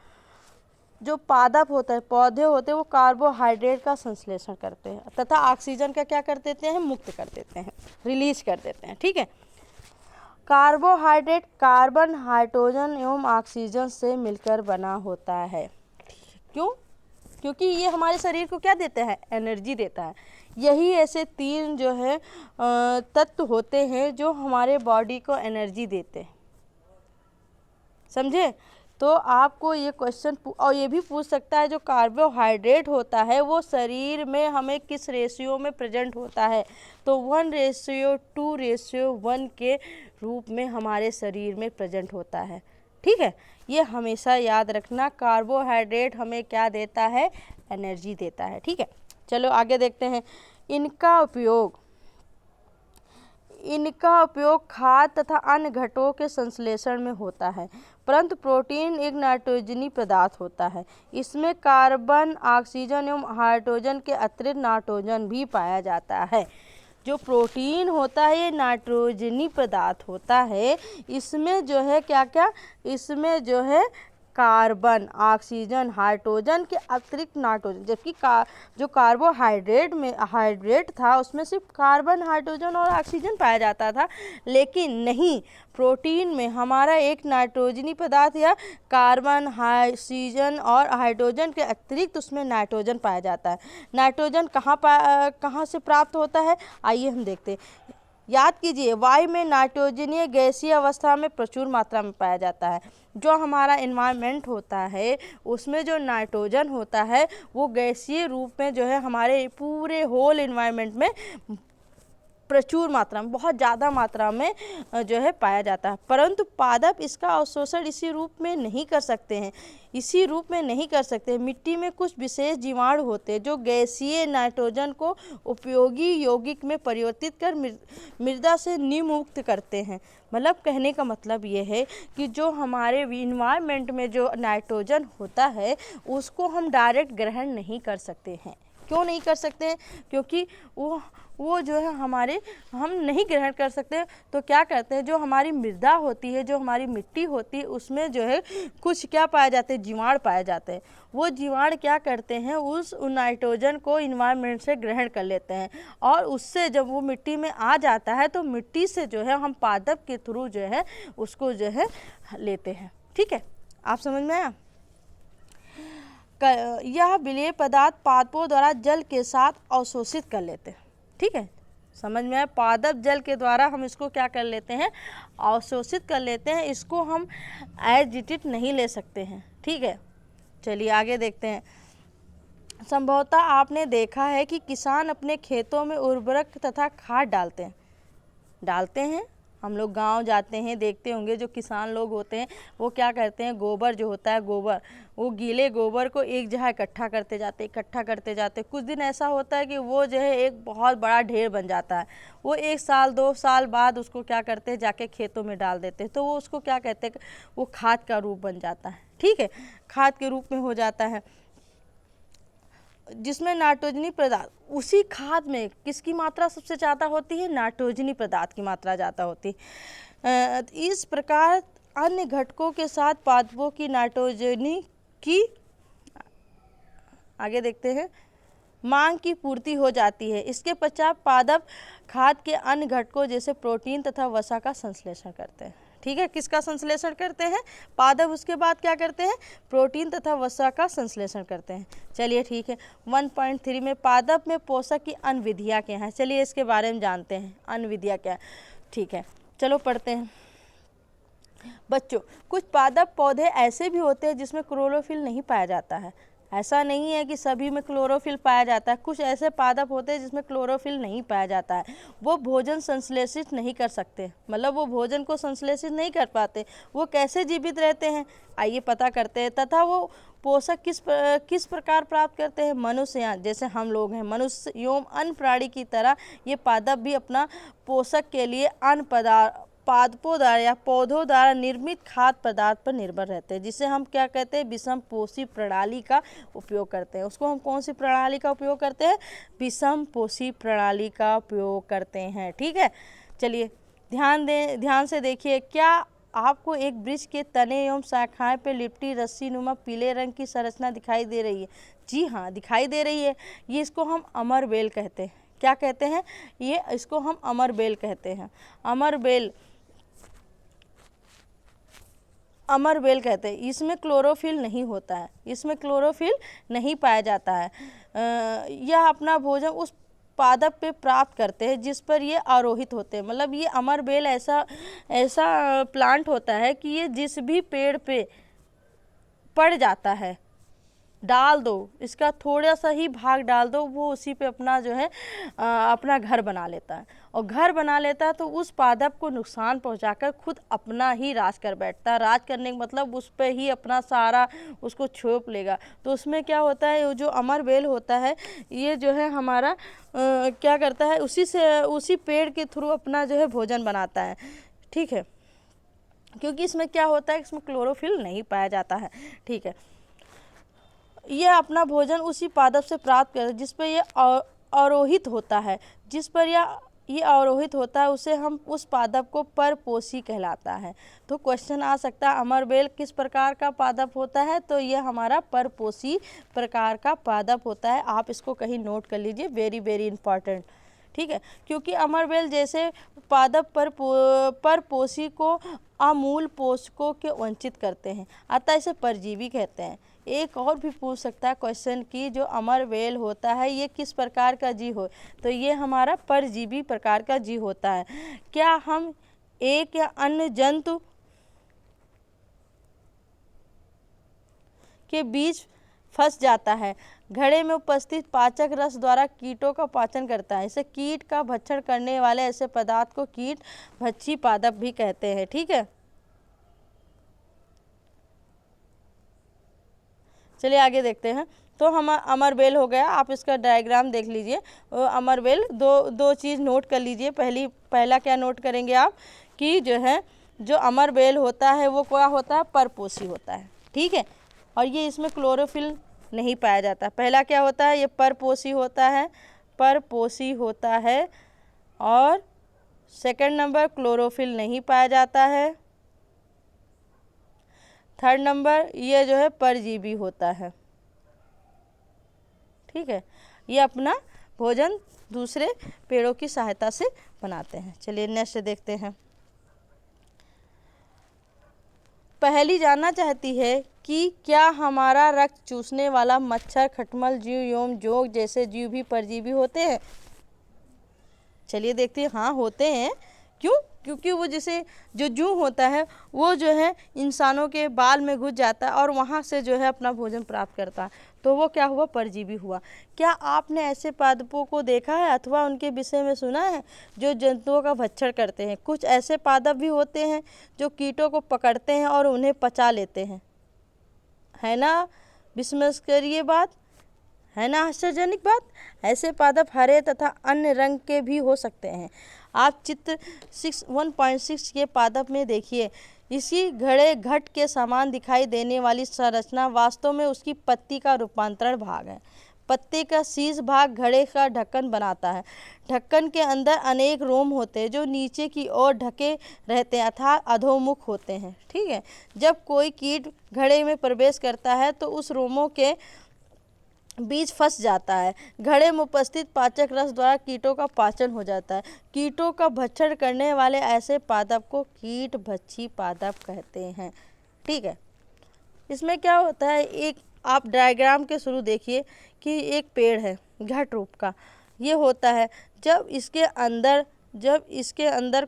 जो पादप होता है, पौधे होते हैं, वो कार्बोहाइड्रेट का संश्लेषण करते हैं तथा ऑक्सीजन का क्या कर देते हैं, मुक्त कर देते हैं, रिलीज कर देते हैं। ठीक है। कार्बोहाइड्रेट कार्बन, हाइड्रोजन एवं ऑक्सीजन से मिलकर बना होता है। क्यों? क्योंकि ये हमारे शरीर को क्या देता है, एनर्जी देता है। यही ऐसे 3 जो है तत्व होते हैं जो हमारे बॉडी को एनर्जी देते हैं। समझे? तो आपको ये क्वेश्चन और ये भी पूछ सकता है जो कार्बोहाइड्रेट होता है वो शरीर में हमें किस रेशियो में प्रेजेंट होता है, तो 1:2:1 के रूप में हमारे शरीर में प्रेजेंट होता है। ठीक है, ये हमेशा याद रखना। कार्बोहाइड्रेट हमें क्या देता है, एनर्जी देता है। ठीक है, चलो आगे देखते हैं। इनका उपयोग खाद्य तथा अन्य घटकों के संश्लेषण में होता है, परंतु प्रोटीन एक नाइट्रोजनी पदार्थ होता है। इसमें कार्बन, ऑक्सीजन एवं हाइड्रोजन के अतिरिक्त नाइट्रोजन भी पाया जाता है। जो प्रोटीन होता है ये नाइट्रोजनी पदार्थ होता है। इसमें जो है क्या क्या, इसमें जो है कार्बन, ऑक्सीजन, हाइड्रोजन के अतिरिक्त नाइट्रोजन, जबकि जो हाइड्रेट था उसमें सिर्फ कार्बन, हाइड्रोजन और ऑक्सीजन पाया जाता था। लेकिन नहीं, प्रोटीन में हमारा एक नाइट्रोजनी पदार्थ या कार्बन, ऑक्सीजन और हाइड्रोजन के अतिरिक्त उसमें नाइट्रोजन पाया जाता है। नाइट्रोजन कहाँ से प्राप्त होता है, आइए हम देखते हैं। याद कीजिए, वायु में नाइट्रोजनीय गैसीय अवस्था में प्रचुर मात्रा में पाया जाता है। जो हमारा एनवायरनमेंट होता है उसमें जो नाइट्रोजन होता है वो गैसीय रूप में जो है हमारे पूरे होल एनवायरनमेंट में प्रचुर मात्रा में, बहुत ज़्यादा मात्रा में जो है पाया जाता है। परंतु पादप इसका अवशोषण इसी रूप में नहीं कर सकते। मिट्टी में कुछ विशेष जीवाणु होते हैं जो गैसीय नाइट्रोजन को उपयोगी यौगिक में परिवर्तित कर मृदा से निमुक्त करते हैं। मतलब कहने का मतलब ये है कि जो हमारे इन्वायरमेंट में जो नाइट्रोजन होता है उसको हम डायरेक्ट ग्रहण नहीं कर सकते हैं। क्यों नहीं कर सकते हैं? क्योंकि वो जो है हम नहीं ग्रहण कर सकते। तो क्या करते हैं, जो हमारी मृदा होती है, जो हमारी मिट्टी होती है, उसमें जो है कुछ क्या पाए जाते हैं, जीवाणु पाए जाते हैं। वो जीवाणु क्या करते हैं, उस नाइट्रोजन को इन्वायरमेंट से ग्रहण कर लेते हैं और उससे जब वो मिट्टी में आ जाता है तो मिट्टी से जो है हम पादप के थ्रू जो है उसको जो है लेते हैं। ठीक है, आप समझ में आया? यह विलेय पदार्थ पादपों द्वारा जल के साथ अवशोषित कर लेते हैं। ठीक है, समझ में आया? पादप जल के द्वारा हम इसको क्या कर लेते हैं, अवशोषित कर लेते हैं। इसको हम एज इट इज नहीं ले सकते हैं। ठीक है, चलिए आगे देखते हैं। संभवतः आपने देखा है कि किसान अपने खेतों में उर्वरक तथा खाद डालते हैं। हम लोग गांव जाते हैं, देखते होंगे जो किसान लोग होते हैं वो क्या करते हैं, गोबर जो होता है, वो गीले गोबर को एक जगह इकट्ठा करते जाते। कुछ दिन ऐसा होता है कि वो जो है एक बहुत बड़ा ढेर बन जाता है। वो 1 साल 2 साल बाद उसको क्या करते हैं, जाके खेतों में डाल देते हैं। तो वो उसको क्या कहते हैं, वो खाद का रूप बन जाता है। ठीक है, खाद के रूप में हो जाता है जिसमें नाइट्रोजनी पदार्थ, उसी खाद में किसकी मात्रा सबसे ज़्यादा होती है, नाइट्रोजनी पदार्थ की मात्रा ज़्यादा होती है। इस प्रकार अन्य घटकों के साथ पादपों की नाइट्रोजनी की, आगे देखते हैं, मांग की पूर्ति हो जाती है। इसके पश्चात पादप खाद के अन्य घटकों जैसे प्रोटीन तथा वसा का संश्लेषण करते हैं। ठीक है, किसका संश्लेषण करते हैं, पादप। उसके बाद क्या करते हैं, प्रोटीन तथा वसा का संश्लेषण करते हैं। चलिए ठीक है, 1.3 में पादप में पोषक की अन्य विधियाँ क्या हैं, चलिए इसके बारे में जानते हैं। अन्य विधियाँ क्या है, ठीक है, चलो पढ़ते हैं। बच्चों, कुछ पादप पौधे ऐसे भी होते हैं जिसमें क्लोरोफिल नहीं पाया जाता है। ऐसा नहीं है कि सभी में क्लोरोफिल पाया जाता है। कुछ ऐसे पादप होते हैं जिसमें क्लोरोफिल नहीं पाया जाता है। वो भोजन संश्लेषित नहीं कर सकते, मतलब वो भोजन को संश्लेषित नहीं कर पाते। वो कैसे जीवित रहते हैं, आइए पता करते हैं। तथा वो पोषक किस प्रकार प्राप्त करते हैं, मनुष्य जैसे हम लोग हैं, मनुष्य एवं अन्य प्राणी की तरह ये पादप भी अपना पोषक के लिए पादपों द्वारा या पौधों द्वारा निर्मित खाद्य पदार्थ पर निर्भर रहते हैं, जिसे हम क्या कहते हैं, विषम पोषी प्रणाली का उपयोग करते हैं। उसको हम कौन सी प्रणाली का उपयोग करते हैं, विषम पोषी प्रणाली का उपयोग करते हैं। ठीक है, चलिए ध्यान से देखिए, क्या आपको एक वृक्ष के तने एवं शाखाएं पे लिपटी रस्सी नुमा पीले रंग की संरचना दिखाई दे रही है? जी हाँ, दिखाई दे रही है। ये इसको हम अमर बेल कहते हैं। क्या कहते हैं, ये इसको हम अमर बेल कहते हैं। अमर बेल कहते हैं। इसमें क्लोरोफिल नहीं होता है, इसमें क्लोरोफिल नहीं पाया जाता है। यह अपना भोजन उस पादप पे प्राप्त करते हैं जिस पर ये आरोहित होते हैं। मतलब ये अमर बेल ऐसा प्लांट होता है कि ये जिस भी पेड़ पे पड़ जाता है, डाल दो, इसका थोड़ा सा ही भाग डाल दो, वो उसी पे अपना जो है अपना घर बना लेता है। और घर बना लेता है तो उस पादप को नुकसान पहुंचाकर खुद अपना ही राज कर बैठता है। राज करने का मतलब उस पे ही अपना सारा उसको छोप लेगा। तो उसमें क्या होता है, जो अमर बेल होता है ये जो है हमारा क्या करता है, उसी पेड़ के थ्रू अपना जो है भोजन बनाता है। ठीक है, क्योंकि इसमें क्या होता है, इसमें क्लोरोफिल नहीं पाया जाता है। ठीक है, यह अपना भोजन उसी पादप से प्राप्त करता है जिस पर यह आरोहित होता है। जिस पर ये आरोहित होता है उसे हम उस पादप को परपोषी कहलाता है। तो क्वेश्चन आ सकता है, अमर बेल किस प्रकार का पादप होता है? तो यह हमारा परपोषी प्रकार का पादप होता है। आप इसको कहीं नोट कर लीजिए, वेरी वेरी इंपॉर्टेंट। ठीक है, क्योंकि अमर बेल जैसे पादप परपोषी को अमूल पोषकों के वंचित करते हैं, अतः इसे परजीवी कहते हैं। एक और भी पूछ सकता है क्वेश्चन कि जो अमर बेल होता है ये किस प्रकार का जीव हो? तो ये हमारा परजीवी प्रकार का जीव होता है। क्या हम एक या अन्य जंतु के बीच फंस जाता है? घड़े में उपस्थित पाचक रस द्वारा कीटों का पाचन करता है। इसे कीट का भक्षण करने वाले ऐसे पदार्थ को कीट भक्षी पादप भी कहते हैं। ठीक है, चलिए आगे देखते हैं। तो हम अमर बेल हो गया, आप इसका डायग्राम देख लीजिए। अमर बेल दो चीज़ नोट कर लीजिए। पहला क्या नोट करेंगे आप कि जो है जो अमर बेल होता है वो क्या होता है, परपोषी होता है। ठीक है, और ये इसमें क्लोरोफिल नहीं पाया जाता। पहला क्या होता है, ये परपोषी होता है। और सेकंड नंबर क्लोरोफिल नहीं पाया जाता है। थर्ड नंबर ये जो है परजीवी होता है। ठीक है, ये अपना भोजन दूसरे पेड़ों की सहायता से बनाते हैं। चलिए नेक्स्ट देखते हैं। पहली जानना चाहती है कि क्या हमारा रक्त चूसने वाला मच्छर, खटमल जीव एवं जोंक जैसे जीव भी परजीवी होते हैं? चलिए देखते हैं। हाँ, होते हैं। क्यों? क्योंकि वो जैसे जो जू होता है वो जो है इंसानों के बाल में घुस जाता है और वहाँ से जो है अपना भोजन प्राप्त करता है, तो वो क्या हुआ, परजीवी हुआ। क्या आपने ऐसे पादपों को देखा है अथवा उनके विषय में सुना है जो जंतुओं का भक्षण करते हैं? कुछ ऐसे पादप भी होते हैं जो कीटों को पकड़ते हैं और उन्हें पचा लेते हैं, है ना विस्मय करिए बात, है ना आश्चर्यजनक बात। ऐसे पादप हरे तथा अन्य रंग के भी हो सकते हैं। आप चित्र 1.6 के पादप में देखिए, इसी घड़े घट के समान दिखाई देने वाली संरचना वास्तव में उसकी पत्ती का रूपांतरण भाग है। पत्ते का शीर्ष भाग घड़े का ढक्कन बनाता है। ढक्कन के अंदर अनेक रोम होते हैं जो नीचे की ओर ढके रहते हैं अर्थात अधोमुख होते हैं। ठीक है, जब कोई कीट घड़े में प्रवेश करता है तो उस रोमों के बीज फंस जाता है। घड़े में उपस्थित पाचक रस द्वारा कीटों का पाचन हो जाता है। कीटों का भक्षण करने वाले ऐसे पादप को कीट भक्षी पादप कहते हैं। ठीक है, इसमें क्या होता है, एक आप डायग्राम के शुरू देखिए कि एक पेड़ है घट रूप का, ये होता है जब इसके अंदर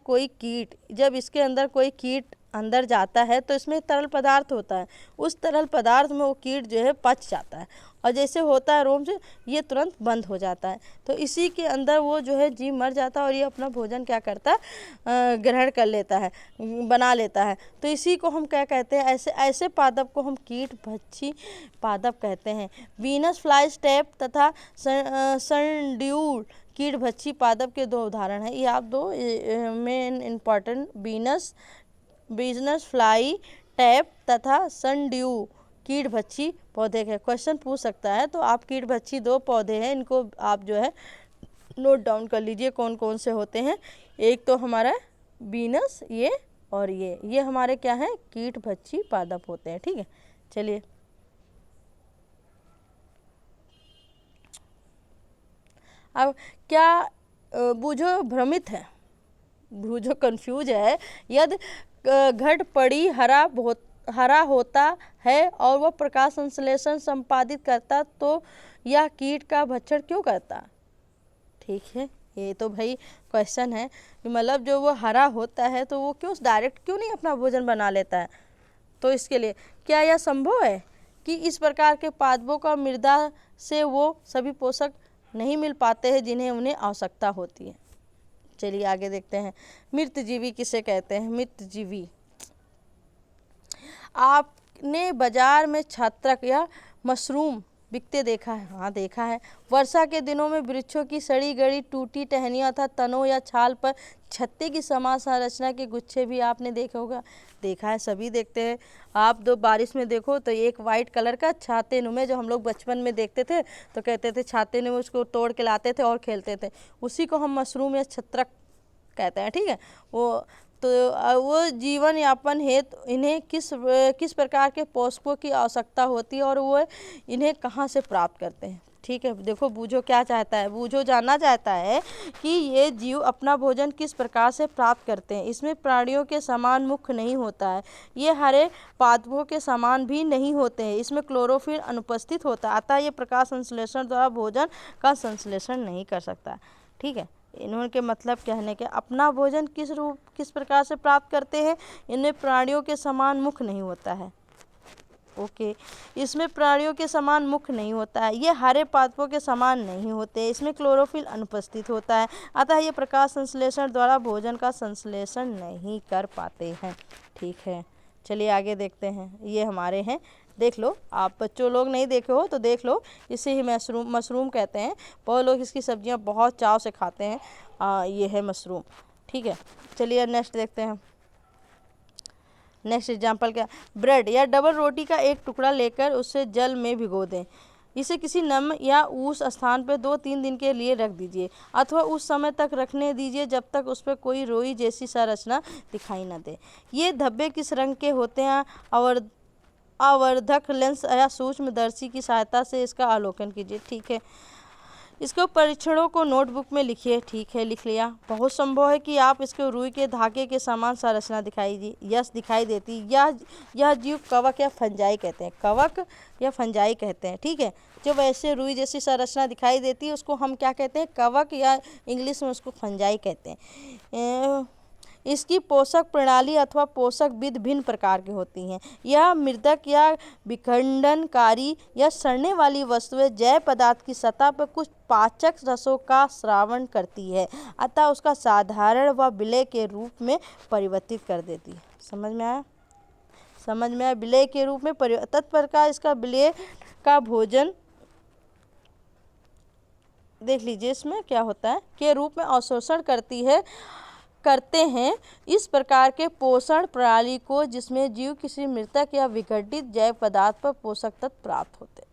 कोई कीट अंदर जाता है तो इसमें तरल पदार्थ होता है, उस तरल पदार्थ में वो कीट जो है पच जाता है और जैसे होता है रोम से ये तुरंत बंद हो जाता है। तो इसी के अंदर वो जो है जीव मर जाता है और ये अपना भोजन क्या करता है, ग्रहण कर लेता है, बना लेता है। तो इसी को हम क्या कहते हैं, ऐसे ऐसे पादप को हम कीट भक्षी पादप कहते हैं। वीनस फ्लाई स्टेप तथा सनड्यूल कीट भक्षी पादप के दो उदाहरण हैं। ये आप दो main important Venus fly tap तथा सनड्यू कीट भक्षी पौधे के क्वेश्चन पूछ सकता है। तो आप कीट भक्षी दो पौधे हैं, इनको आप जो है नोट डाउन कर लीजिए कौन कौन से होते हैं। एक तो हमारा वीनस ये और ये हमारे क्या हैं, कीट भक्षी पादप होते हैं। ठीक है, चलिए अब क्या बूझो भ्रमित है, बूझो कंफ्यूज है। यदि घट पड़ी हरा होता है और वह प्रकाश संश्लेषण संपादित करता तो यह कीट का भक्षण क्यों करता। ठीक है, ये तो भाई क्वेश्चन है कि मतलब जो वो हरा होता है तो वो क्यों डायरेक्ट क्यों नहीं अपना भोजन बना लेता है। तो इसके लिए क्या यह संभव है कि इस प्रकार के पादपों का मृदा से वो सभी पोषक नहीं मिल पाते हैं जिन्हें उन्हें आवश्यकता होती है। चलिए आगे देखते हैं। मृतजीवी किसे कहते हैं। मृतजीवी, आपने बाजार में छात्रक या मशरूम बिकते देखा है। हाँ देखा है। वर्षा के दिनों में वृक्षों की सड़ी गड़ी टूटी टहनियाँ अर्थात तनों या छाल पर छत्ते की समान संरचना के गुच्छे भी आपने देखा होगा। देखा है, सभी देखते हैं। आप दो बारिश में देखो तो एक वाइट कलर का छाते नुमे, जो हम लोग बचपन में देखते थे तो कहते थे छाते नुमे, उसको तोड़ के लाते थे और खेलते थे, उसी को हम मशरूम या छत्रक कहते हैं। ठीक है, वो जीवन यापन हेतु इन्हें किस प्रकार के पोषकों की आवश्यकता होती है और वो इन्हें कहाँ से प्राप्त करते हैं। ठीक है, देखो बूझो क्या चाहता है, बूझो जानना चाहता है कि ये जीव अपना भोजन किस प्रकार से प्राप्त करते हैं। इसमें प्राणियों के समान मुख नहीं होता है, ये हरे पादपों के समान भी नहीं होते हैं, इसमें क्लोरोफिल अनुपस्थित होता है, अतः ये प्रकाश संश्लेषण द्वारा भोजन का संश्लेषण नहीं कर सकता। ठीक है, इन्होंने मतलब कहने के अपना भोजन किस प्रकार से प्राप्त करते हैं। इनमें प्राणियों के समान मुख नहीं होता है। ओके, इसमें प्राणियों के समान मुख नहीं होता है, ये हरे पादपों के समान नहीं होते, इसमें क्लोरोफिल अनुपस्थित होता है, अतः ये प्रकाश संश्लेषण द्वारा भोजन का संश्लेषण नहीं कर पाते हैं। ठीक है, चलिए आगे देखते हैं। ये हमारे हैं, देख लो, आप बच्चों लोग नहीं देखे हो तो देख लो, इसे ही मशरूम कहते हैं। बहुत लोग इसकी सब्जियां बहुत चाव से खाते हैं। ये है मशरूम। ठीक है, चलिए नेक्स्ट देखते हैं। नेक्स्ट एग्जाम्पल क्या, ब्रेड या डबल रोटी का एक टुकड़ा लेकर उसे जल में भिगो दें, इसे किसी नम या उस स्थान पर 2-3 दिन के लिए रख दीजिए अथवा उस समय तक रखने दीजिए जब तक उस पर कोई रोई जैसी संरचना दिखाई न दे। ये धब्बे किस रंग के होते हैं, आवर्धक लेंस या सूक्ष्मदर्शी की सहायता से इसका अवलोकन कीजिए। ठीक है, इसको परीक्षणों को नोटबुक में लिखिए। ठीक है, लिख लिया। बहुत संभव है कि आप इसको रुई के धागे के समान संरचना दिखाई देती। यह जीव कवक या फंजाई कहते हैं, कवक या फंजाई कहते हैं। ठीक है, जब ऐसे रुई जैसी संरचना दिखाई देती है उसको हम क्या कहते हैं, कवक, या इंग्लिश में उसको फंजाई कहते हैं। इसकी पोषक प्रणाली अथवा पोषक विध भिन्न प्रकार की होती हैं। यह मृदक या विखंडनकारी या सड़ने वाली वस्तुएं जैव पदार्थ की सतह पर कुछ पाचक रसों का स्रावण करती है, अतः उसका साधारण व विलय के रूप में परिवर्तित कर देती है। समझ में आया? समझ में आया? विलय के रूप में तत्प्रकार इसका विलय का भोजन देख लीजिए, इसमें क्या होता है के रूप में अवशोषण करते हैं इस प्रकार के पोषण प्रणाली को जिसमें जीव किसी मृतक या विघटित जैव पदार्थ पर पोषक तत्व प्राप्त होते हैं।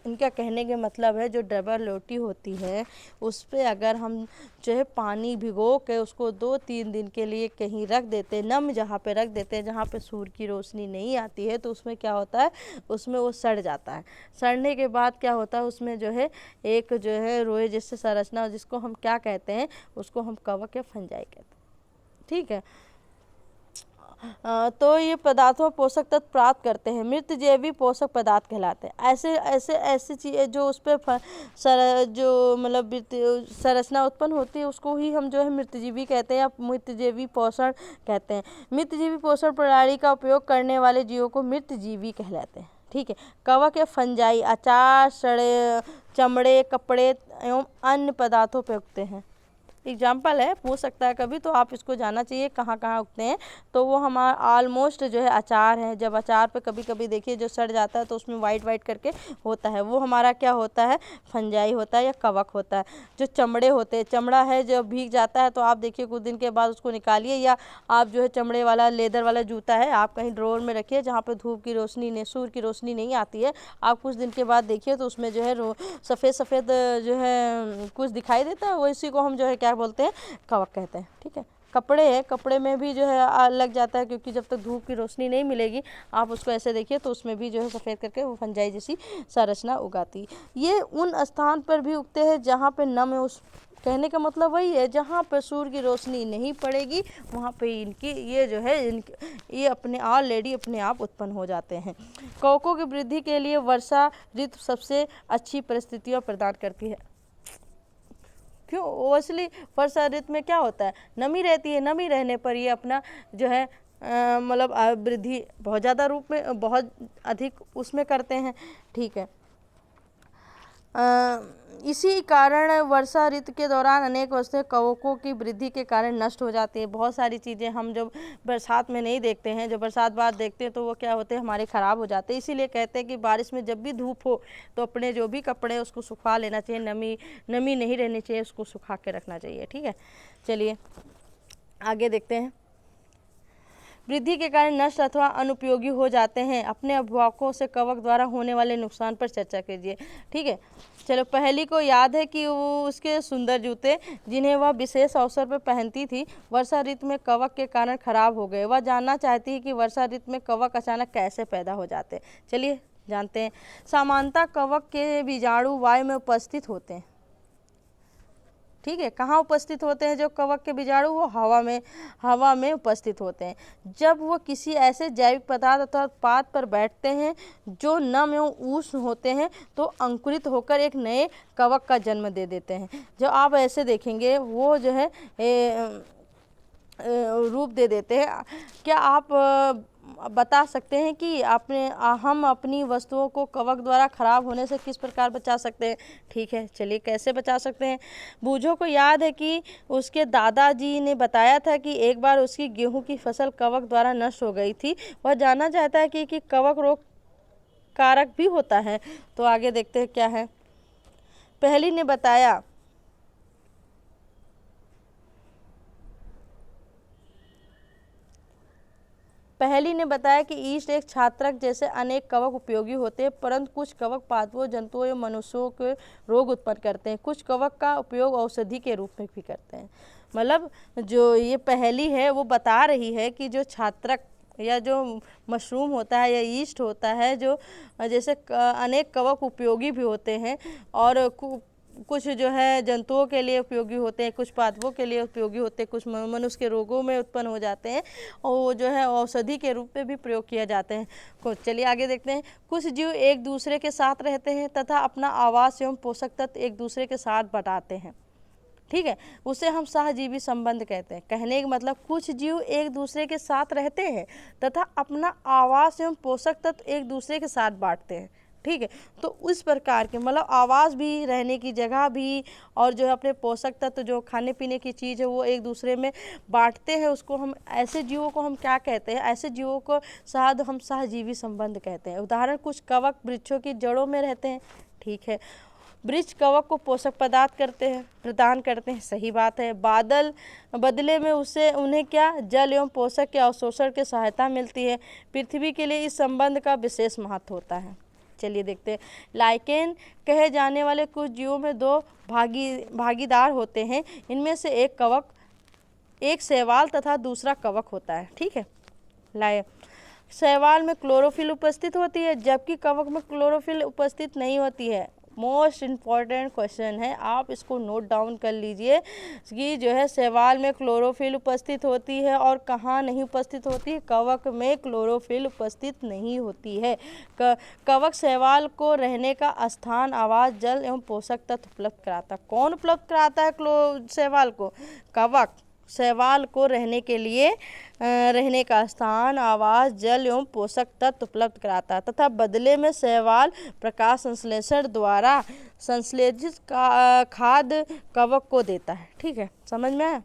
इनका कहने के मतलब है जो डबल रोटी होती है उस पर अगर हम जो है पानी भिगो के उसको 2-3 दिन के लिए कहीं रख देते हैं, नम जहाँ पे रख देते हैं जहाँ पे सूर्य की रोशनी नहीं आती है, तो उसमें क्या होता है, उसमें वो सड़ जाता है। सड़ने के बाद क्या होता है, उसमें जो है एक जो है रोए जैसे संरचना, जिसको हम क्या कहते हैं, उसको हम कवक या फंजाई कहते हैं। ठीक है, तो ये पदार्थों में पोषक तत्व प्राप्त करते हैं, मृत जैविक पोषक पदार्थ कहलाते हैं। ऐसी चीज़ें जो उस पर जो मतलब संरचना उत्पन्न होती है उसको ही हम जो है मृतजीवी कहते हैं या मृतजीवी पोषण कहते हैं। मृतजीवी पोषण प्रणाली का उपयोग करने वाले जीवों को मृतजीवी कहलाते हैं। ठीक है। कवक या फंजाई अचार, सड़े चमड़े, कपड़े एवं अन्य पदार्थों पर उगते हैं। एग्जाम्पल है, पूछ सकता है कभी, तो आप इसको जानना चाहिए कहाँ कहाँ उगते हैं। तो वो हमारा ऑलमोस्ट जो है अचार है। जब अचार पे कभी कभी देखिए जो सड़ जाता है तो उसमें वाइट वाइट करके होता है, वो हमारा क्या होता है, फंजाई होता है या कवक होता है। जो चमड़े होते हैं, चमड़ा है जब भीग जाता है तो आप देखिए कुछ दिन के बाद उसको निकालिए, या आप जो है चमड़े वाला लेदर वाला जूता है आप कहीं ड्रॉर में रखिए जहाँ पर धूप की रोशनी नहीं, सूर्य की रोशनी नहीं आती है। आप कुछ दिन के बाद देखिए तो उसमें जो है सफ़ेद सफ़ेद जो है कुछ दिखाई देता है, वो इसी को हम जो है क्या बोलते हैं, कवक कहते हैं। ठीक है। कपड़े है, कपड़े में भी जो है लग जाता है, क्योंकि जब तक धूप की रोशनी नहीं मिलेगी आप उसको ऐसे देखिए तो उसमें भी जो है सफ़ेद करके वो फंजाई जैसी संरचना उगाती है। ये उन स्थान पर भी उगते हैं जहाँ पे नम है, उस कहने का मतलब वही है जहाँ पर सूर्य की रोशनी नहीं पड़ेगी वहाँ पे इनकी ये जो है ये अपने ऑलरेडी अपने आप उत्पन्न हो जाते हैं। कवकों की वृद्धि के लिए वर्षा ऋतु सबसे अच्छी परिस्थितियाँ प्रदान करती है। क्यों? ओवसली वर्षा ऋतु में क्या होता है, नमी रहती है। नमी रहने पर ये अपना जो है मतलब वृद्धि बहुत ज़्यादा रूप में बहुत अधिक उसमें करते हैं। ठीक है। इसी कारण वर्षा ऋतु के दौरान अनेक वस्तुएं कवकों की वृद्धि के कारण नष्ट हो जाती है। बहुत सारी चीज़ें हम जब बरसात में नहीं देखते हैं, जब बरसात बाद देखते हैं तो वो क्या होते हैं, हमारे ख़राब हो जाते हैं। इसीलिए कहते हैं कि बारिश में जब भी धूप हो तो अपने जो भी कपड़े हैं उसको सुखा लेना चाहिए, नमी नहीं रहनी चाहिए, उसको सुखा के रखना चाहिए। ठीक है। चलिए आगे देखते हैं। वृद्धि के कारण नष्ट अथवा अनुपयोगी हो जाते हैं। अपने अभिभावकों से कवक द्वारा होने वाले नुकसान पर चर्चा कीजिए। ठीक है। चलो, पहली को याद है कि वो उसके सुंदर जूते जिन्हें वह विशेष अवसर पर पहनती थी वर्षा ऋतु में कवक के कारण खराब हो गए। वह जानना चाहती है कि वर्षा ऋतु में कवक अचानक कैसे पैदा हो जाते हैं। चलिए जानते हैं। सामान्यतः कवक के बीजाणु वायु में उपस्थित होते हैं। ठीक है। कहाँ उपस्थित होते हैं जो कवक के बीजाणु? वो हवा में उपस्थित होते हैं। जब वो किसी ऐसे जैविक पदार्थ अथवा उत्पाद पर बैठते हैं जो नम एवं उष्ण होते हैं तो अंकुरित होकर एक नए कवक का जन्म दे देते हैं। जो आप ऐसे देखेंगे वो जो है रूप दे देते हैं। क्या आप बता सकते हैं कि हम अपनी वस्तुओं को कवक द्वारा खराब होने से किस प्रकार बचा सकते हैं? ठीक है। चलिए कैसे बचा सकते हैं। बूझो को याद है कि उसके दादाजी ने बताया था कि एक बार उसकी गेहूं की फसल कवक द्वारा नष्ट हो गई थी। वह जानना चाहता है कि कवक रोग कारक भी होता है। तो आगे देखते हैं क्या है। पहली ने बताया कि ईस्ट एक छात्रक जैसे अनेक कवक उपयोगी होते हैं, परंतु कुछ कवक पादपों, जंतुओं या मनुष्यों के रोग उत्पन्न करते हैं। कुछ कवक का उपयोग औषधि के रूप में भी करते हैं। मतलब जो ये पहली है वो बता रही है कि जो छात्रक या जो मशरूम होता है या ईस्ट होता है, जो जैसे अनेक कवक उपयोगी भी होते हैं और कुछ जो है जंतुओं के लिए उपयोगी होते हैं, कुछ पादपों के लिए उपयोगी होते हैं, कुछ मनुष्य के रोगों में उत्पन्न हो जाते हैं और वो जो है औषधि के रूप में भी प्रयोग किए जाते हैं। चलिए आगे देखते हैं। कुछ जीव एक दूसरे के साथ रहते हैं तथा अपना आवास एवं पोषक तत्व एक दूसरे के साथ बांटते हैं। ठीक है। उसे हम सहजीवी संबंध कहते हैं। कहने का मतलब कुछ जीव एक दूसरे के साथ रहते हैं तथा अपना आवास एवं पोषक तत्व एक दूसरे के साथ बांटते हैं। ठीक है। तो उस प्रकार के मतलब आवास भी, रहने की जगह भी और जो है अपने पोषक तत्व जो खाने पीने की चीज़ है वो एक दूसरे में बांटते हैं। उसको हम ऐसे जीवों को हम क्या कहते हैं? ऐसे जीवों को शायद हम सहजीवी संबंध कहते हैं। उदाहरण, कुछ कवक वृक्षों की जड़ों में रहते हैं। ठीक है। वृक्ष कवक को पोषक पदार्थ प्रदान करते हैं। सही बात है। बादल बदले में उन्हें क्या, जल एवं पोषक के अवशोषण की सहायता मिलती है। पृथ्वी के लिए इस संबंध का विशेष महत्व होता है। चलिए देखते हैं। लाइकेन कहे जाने वाले कुछ जीवों में दो भागीदार होते हैं। इनमें से एक शैवाल तथा दूसरा कवक होता है। ठीक है। शैवाल में क्लोरोफिल उपस्थित होती है जबकि कवक में क्लोरोफिल उपस्थित नहीं होती है। मोस्ट इम्पॉर्टेंट क्वेश्चन है, आप इसको नोट डाउन कर लीजिए कि जो है शैवाल में क्लोरोफिल उपस्थित होती है और कहाँ नहीं उपस्थित होती है, कवक में क्लोरोफिल उपस्थित नहीं होती है। कवक शैवाल को रहने का स्थान, आवास, जल एवं पोषक तत्व उपलब्ध कराता है। कौन उपलब्ध कराता है शैवाल को? कवक शैवाल को रहने के लिए रहने का स्थान, आवास, जल एवं पोषक तत्व उपलब्ध कराता है तथा बदले में शैवाल प्रकाश संश्लेषण द्वारा संश्लेषित खाद्य कवक को देता है। ठीक है, समझ में आया?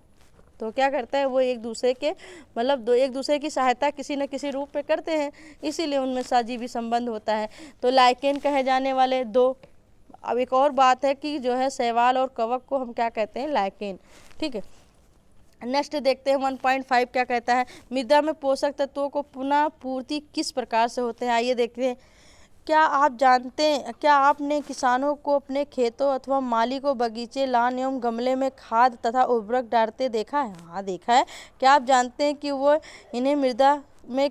तो क्या करता है वो एक दूसरे के मतलब एक दूसरे की सहायता किसी न किसी रूप में करते हैं, इसीलिए उनमें सहजीवी संबंध होता है। तो लाइकेन कहे जाने वाले दो। अब एक और बात है कि जो है शैवाल और कवक को हम क्या कहते हैं? लाइकेन। ठीक है, नेक्स्ट देखते हैं 1.5 क्या कहता है। मृदा में पोषक तत्वों को पुनः पूर्ति किस प्रकार से होते हैं, आइए देखते हैं। क्या आप जानते हैं, क्या आपने किसानों को अपने खेतों अथवा माली को बगीचे, लान एवं गमले में खाद तथा उर्वरक डालते देखा है? हाँ, देखा है। क्या आप जानते हैं कि वो इन्हें मृदा में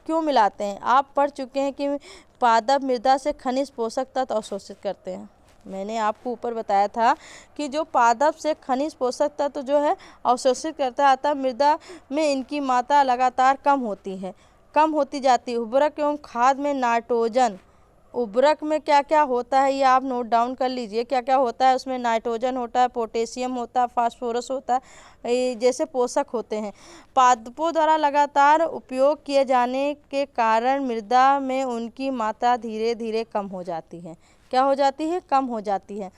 क्यों मिलाते हैं? आप पढ़ चुके हैं कि पादप मृदा से खनिज पोषक तत्व अवशोषित करते हैं। मैंने आपको ऊपर बताया था कि जो पादप से खनिज पोषक तत्व जो है अवशोषित करता है, अतः मृदा में इनकी मात्रा लगातार कम होती जाती है। उर्वरक एवं खाद में नाइट्रोजन, उर्वरक में क्या क्या होता है ये आप नोट डाउन कर लीजिए। क्या क्या होता है उसमें? नाइट्रोजन होता है, पोटेशियम होता है, फास्फोरस होता है, जैसे पोषक होते हैं। पादपों द्वारा लगातार उपयोग किए जाने के कारण मृदा में उनकी मात्रा धीरे धीरे कम हो जाती है। क्या हो जाती है? कम हो जाती है।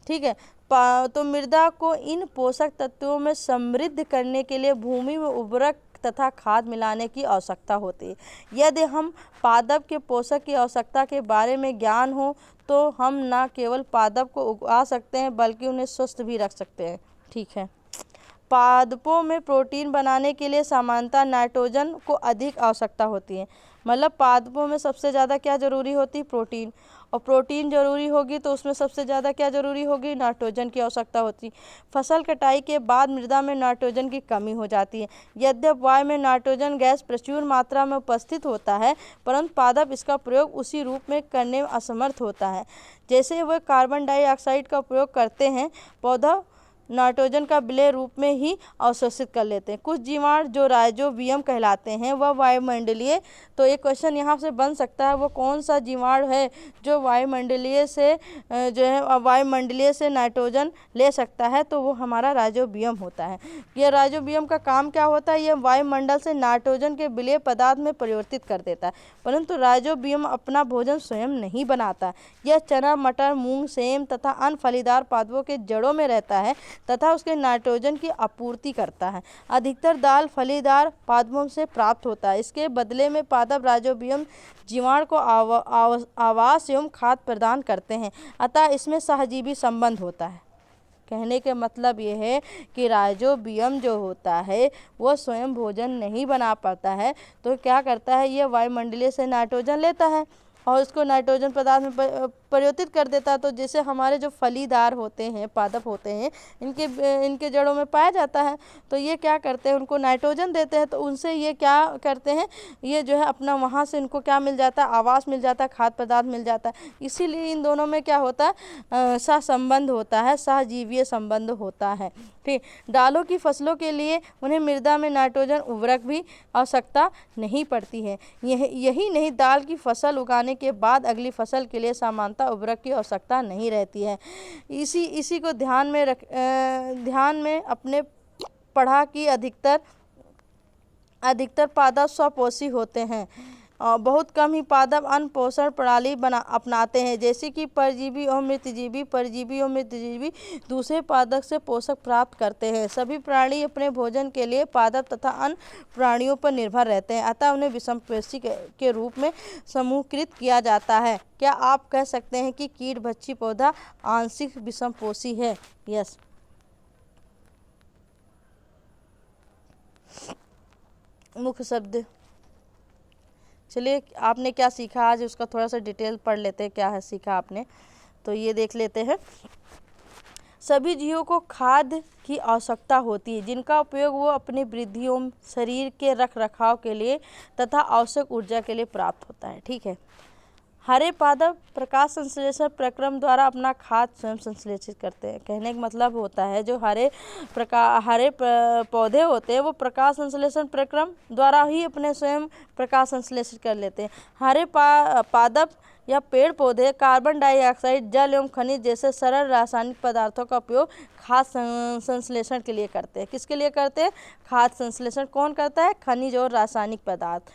ठीक है, तो मृदा को इन पोषक तत्वों में समृद्ध करने के लिए भूमि में उर्वरक तथा खाद मिलाने की आवश्यकता होती है। यदि हम पादप के पोषक की आवश्यकता के बारे में ज्ञान हो तो हम न केवल पादप को उगा सकते हैं बल्कि उन्हें स्वस्थ भी रख सकते हैं। ठीक है, पादपों में प्रोटीन बनाने के लिए सामान्यतः नाइट्रोजन को अधिक आवश्यकता होती है। मतलब पादपों में सबसे ज़्यादा क्या जरूरी होती है? प्रोटीन। और प्रोटीन जरूरी होगी तो उसमें सबसे ज़्यादा क्या जरूरी होगी? नाइट्रोजन की आवश्यकता होती है। फसल कटाई के बाद मृदा में नाइट्रोजन की कमी हो जाती है। यद्यपि वायु में नाइट्रोजन गैस प्रचुर मात्रा में उपस्थित होता है, परंतु पादप इसका प्रयोग उसी रूप में करने में असमर्थ होता है जैसे वह कार्बन डाइऑक्साइड का प्रयोग करते हैं। पौधा नाइट्रोजन का विलय रूप में ही अवशोषित कर लेते हैं। कुछ जीवाणु जो राइजोबियम कहलाते हैं वह वायुमंडलीय, तो एक क्वेश्चन यहाँ से बन सकता है वो कौन सा जीवाणु है जो वायुमंडलीय से नाइट्रोजन ले सकता है? तो वो हमारा राइजोबियम होता है। यह राइजोबियम का काम क्या होता है? यह वायुमंडल से नाइट्रोजन के विलय पदार्थ में परिवर्तित कर देता है, परंतु राइजोबियम अपना भोजन स्वयं नहीं बनाता। यह चना, मटर, मूंग, सेम तथा अन्य फलीदार पादपों के जड़ों में रहता है तथा उसके नाइट्रोजन की आपूर्ति करता है। अधिकतर दाल फलीदार पादपों से प्राप्त होता है। इसके बदले में पादप राइजोबियम जीवाणु को आवास एवं खाद्य प्रदान करते हैं, अतः इसमें सहजीवी संबंध होता है। कहने के मतलब ये है कि राइजोबियम जो होता है वो स्वयं भोजन नहीं बना पाता है, तो क्या करता है? ये वायुमंडलीय से नाइट्रोजन लेता है और उसको नाइट्रोजन पदार्थ में परिवर्तित कर देता है। तो जैसे हमारे जो फलीदार होते हैं, पादप होते हैं, इनके जड़ों में पाया जाता है, तो ये क्या करते हैं? उनको नाइट्रोजन देते हैं, तो उनसे ये क्या करते हैं? ये जो है अपना वहाँ से इनको क्या मिल जाता है? आवास मिल जाता है, खाद्य पदार्थ मिल जाता है। इसीलिए इन दोनों में क्या होता है? सहसंबंध होता है, सहजीवीय संबंध होता है। ठीक, दालों की फसलों के लिए उन्हें मृदा में नाइट्रोजन उर्वरक भी आवश्यकता नहीं पड़ती है। यही नहीं, दाल की फसल उगाने के बाद अगली फसल के लिए सामान्यतः उर्वरक की आवश्यकता नहीं रहती है। इसी को ध्यान में अपने पढ़ा कि अधिकतर पादप स्वपोषी होते हैं और बहुत कम ही पादप अन्य पोषण प्रणाली अपनाते हैं, जैसे कि परजीवी और मृतजीवी दूसरे पादप से पोषक प्राप्त करते हैं। सभी प्राणी अपने भोजन के लिए पादप तथा अन्य प्राणियों पर निर्भर रहते हैं, अतः उन्हें विषमपोषी के रूप में समूहीकृत किया जाता है। क्या आप कह सकते हैं कि कीट भक्षी पौधा आंशिक विषमपोषी है? यस। मुख्य शब्द, चलिए आपने क्या सीखा आज उसका थोड़ा सा डिटेल पढ़ लेते हैं। क्या है सीखा आपने, तो ये देख लेते हैं। सभी जीवों को खाद्य की आवश्यकता होती है जिनका उपयोग वो अपनी वृद्धियों, शरीर के रख रखाव के लिए तथा आवश्यक ऊर्जा के लिए प्राप्त होता है। ठीक है, हरे पादप प्रकाश संश्लेषण प्रक्रम द्वारा अपना खाद्य स्वयं संश्लेषित करते हैं। कहने का मतलब होता है जो हरे पौधे होते हैं वो प्रकाश संश्लेषण प्रक्रम द्वारा ही अपने स्वयं प्रकाश संश्लेषित कर लेते हैं। हरे पादप या पेड़ पौधे कार्बन डाइऑक्साइड, जल एवं खनिज जैसे सरल रासायनिक पदार्थों का उपयोग खाद्य संश्लेषण के लिए करते हैं। किसके लिए करते हैं? खाद्य संश्लेषण कौन करता है? खनिज और रासायनिक पदार्थ।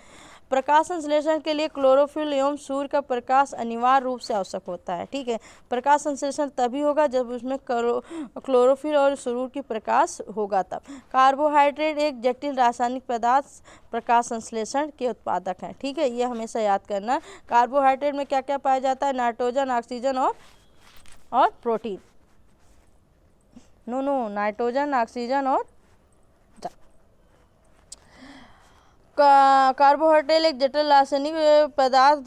प्रकाश संश्लेषण के लिए क्लोरोफिल एवं सूर्य का प्रकाश अनिवार्य रूप से आवश्यक होता है। ठीक है, प्रकाश संश्लेषण तभी होगा जब उसमें क्लोरोफिल और सूर्य की प्रकाश होगा तब। कार्बोहाइड्रेट एक जटिल रासायनिक पदार्थ प्रकाश संश्लेषण के उत्पादक हैं। ठीक है, ये हमेशा याद करना। कार्बोहाइड्रेट में क्या क्या पाया जाता है? नाइट्रोजन, ऑक्सीजन और प्रोटीन। नाइट्रोजन, ऑक्सीजन और कार्बोहाइड्रेट एक जटिल रासायनिक पदार्थ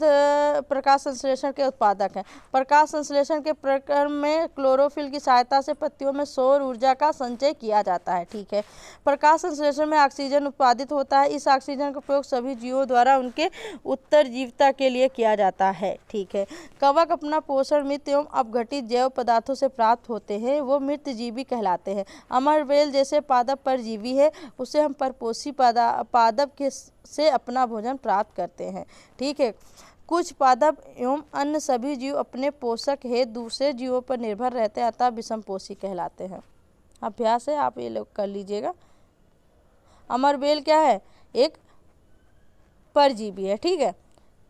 प्रकाश संश्लेषण के उत्पादक हैं। प्रकाश संश्लेषण के प्रक्रम में क्लोरोफिल की सहायता से पत्तियों में सौर ऊर्जा का संचय किया जाता है। ठीक है, प्रकाश संश्लेषण में ऑक्सीजन उत्पादित होता है। इस ऑक्सीजन का उपयोग सभी जीवों द्वारा उनके उत्तरजीविता के लिए किया जाता है। ठीक है, कवक अपना पोषण मृत एवं अपघटित जैव पदार्थों से प्राप्त होते हैं, वो मृतजीवी कहलाते हैं। अमरबेल जैसे पादप परजीवी है, उसे हम परपोषी पादप के से अपना भोजन प्राप्त करते हैं। ठीक है, कुछ पादप एवं अन्य सभी जीव अपने पोषक हेतु दूसरे जीवों पर निर्भर रहते हैं, अतः विषमपोषी कहलाते हैं। अभ्यास है, आप ये लोग कर लीजिएगा। अमरबेल क्या है? एक परजीवी है। ठीक है,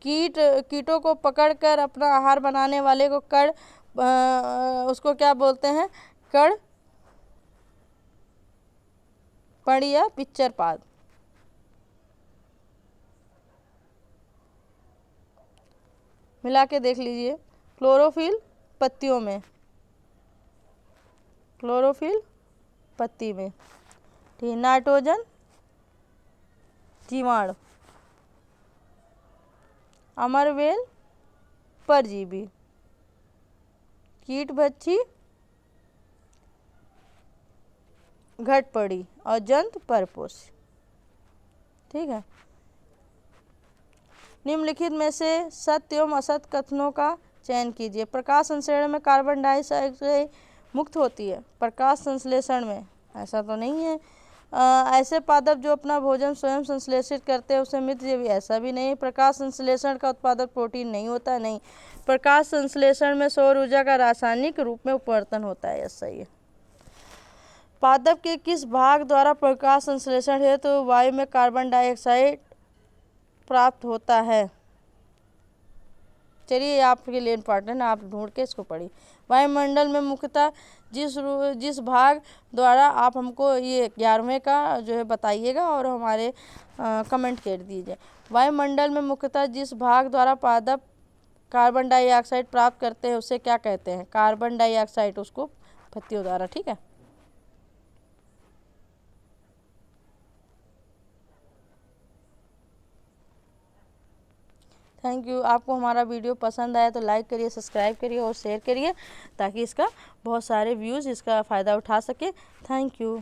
कीटों को पकड़कर अपना आहार बनाने वाले को उसको क्या बोलते हैं? पर्ण या पिच्चर पाद। मिला के देख लीजिए। क्लोरोफिल पत्तियों में, क्लोरोफिल पत्ती में। ठीक, नाइट्रोजन जीवाणु, अमरबेल परजीवी, कीटभक्षी घटपड़ी और जंतु परपोषी। ठीक है, निम्नलिखित में से सत्य एवं असत्य कथनों का चयन कीजिए। प्रकाश संश्लेषण में कार्बन डाइऑक्साइड मुक्त होती है। प्रकाश संश्लेषण में ऐसा तो नहीं है। ऐसे पादप जो अपना भोजन स्वयं संश्लेषित करते हैं उसे मृतजीवी, ऐसा भी नहीं। प्रकाश संश्लेषण का उत्पादक प्रोटीन नहीं होता, नहीं। प्रकाश संश्लेषण में सौर ऊर्जा का रासायनिक रूप में उपवर्तन होता है, ऐसा ही है। पादप के किस भाग द्वारा प्रकाश संश्लेषण है? तो वायु में कार्बन डाइऑक्साइड प्राप्त होता है। चलिए, आपके लिए इम्पॉर्टेंट, आप ढूंढ के इसको पढ़िए। वायुमंडल में मुख्यतः जिस भाग द्वारा, आप हमको ये 11वें का जो है बताइएगा और हमारे कमेंट कर दीजिए। वायुमंडल में मुख्यतः जिस भाग द्वारा पादप कार्बन डाइऑक्साइड प्राप्त करते हैं उसे क्या कहते हैं? कार्बन डाइऑक्साइड, उसको पत्तियों द्वारा। ठीक है, थैंक यू। आपको हमारा वीडियो पसंद आया तो लाइक करिए, सब्सक्राइब करिए और शेयर करिए ताकि इसका बहुत सारे व्यूज़ इसका फ़ायदा उठा सके। Thank you.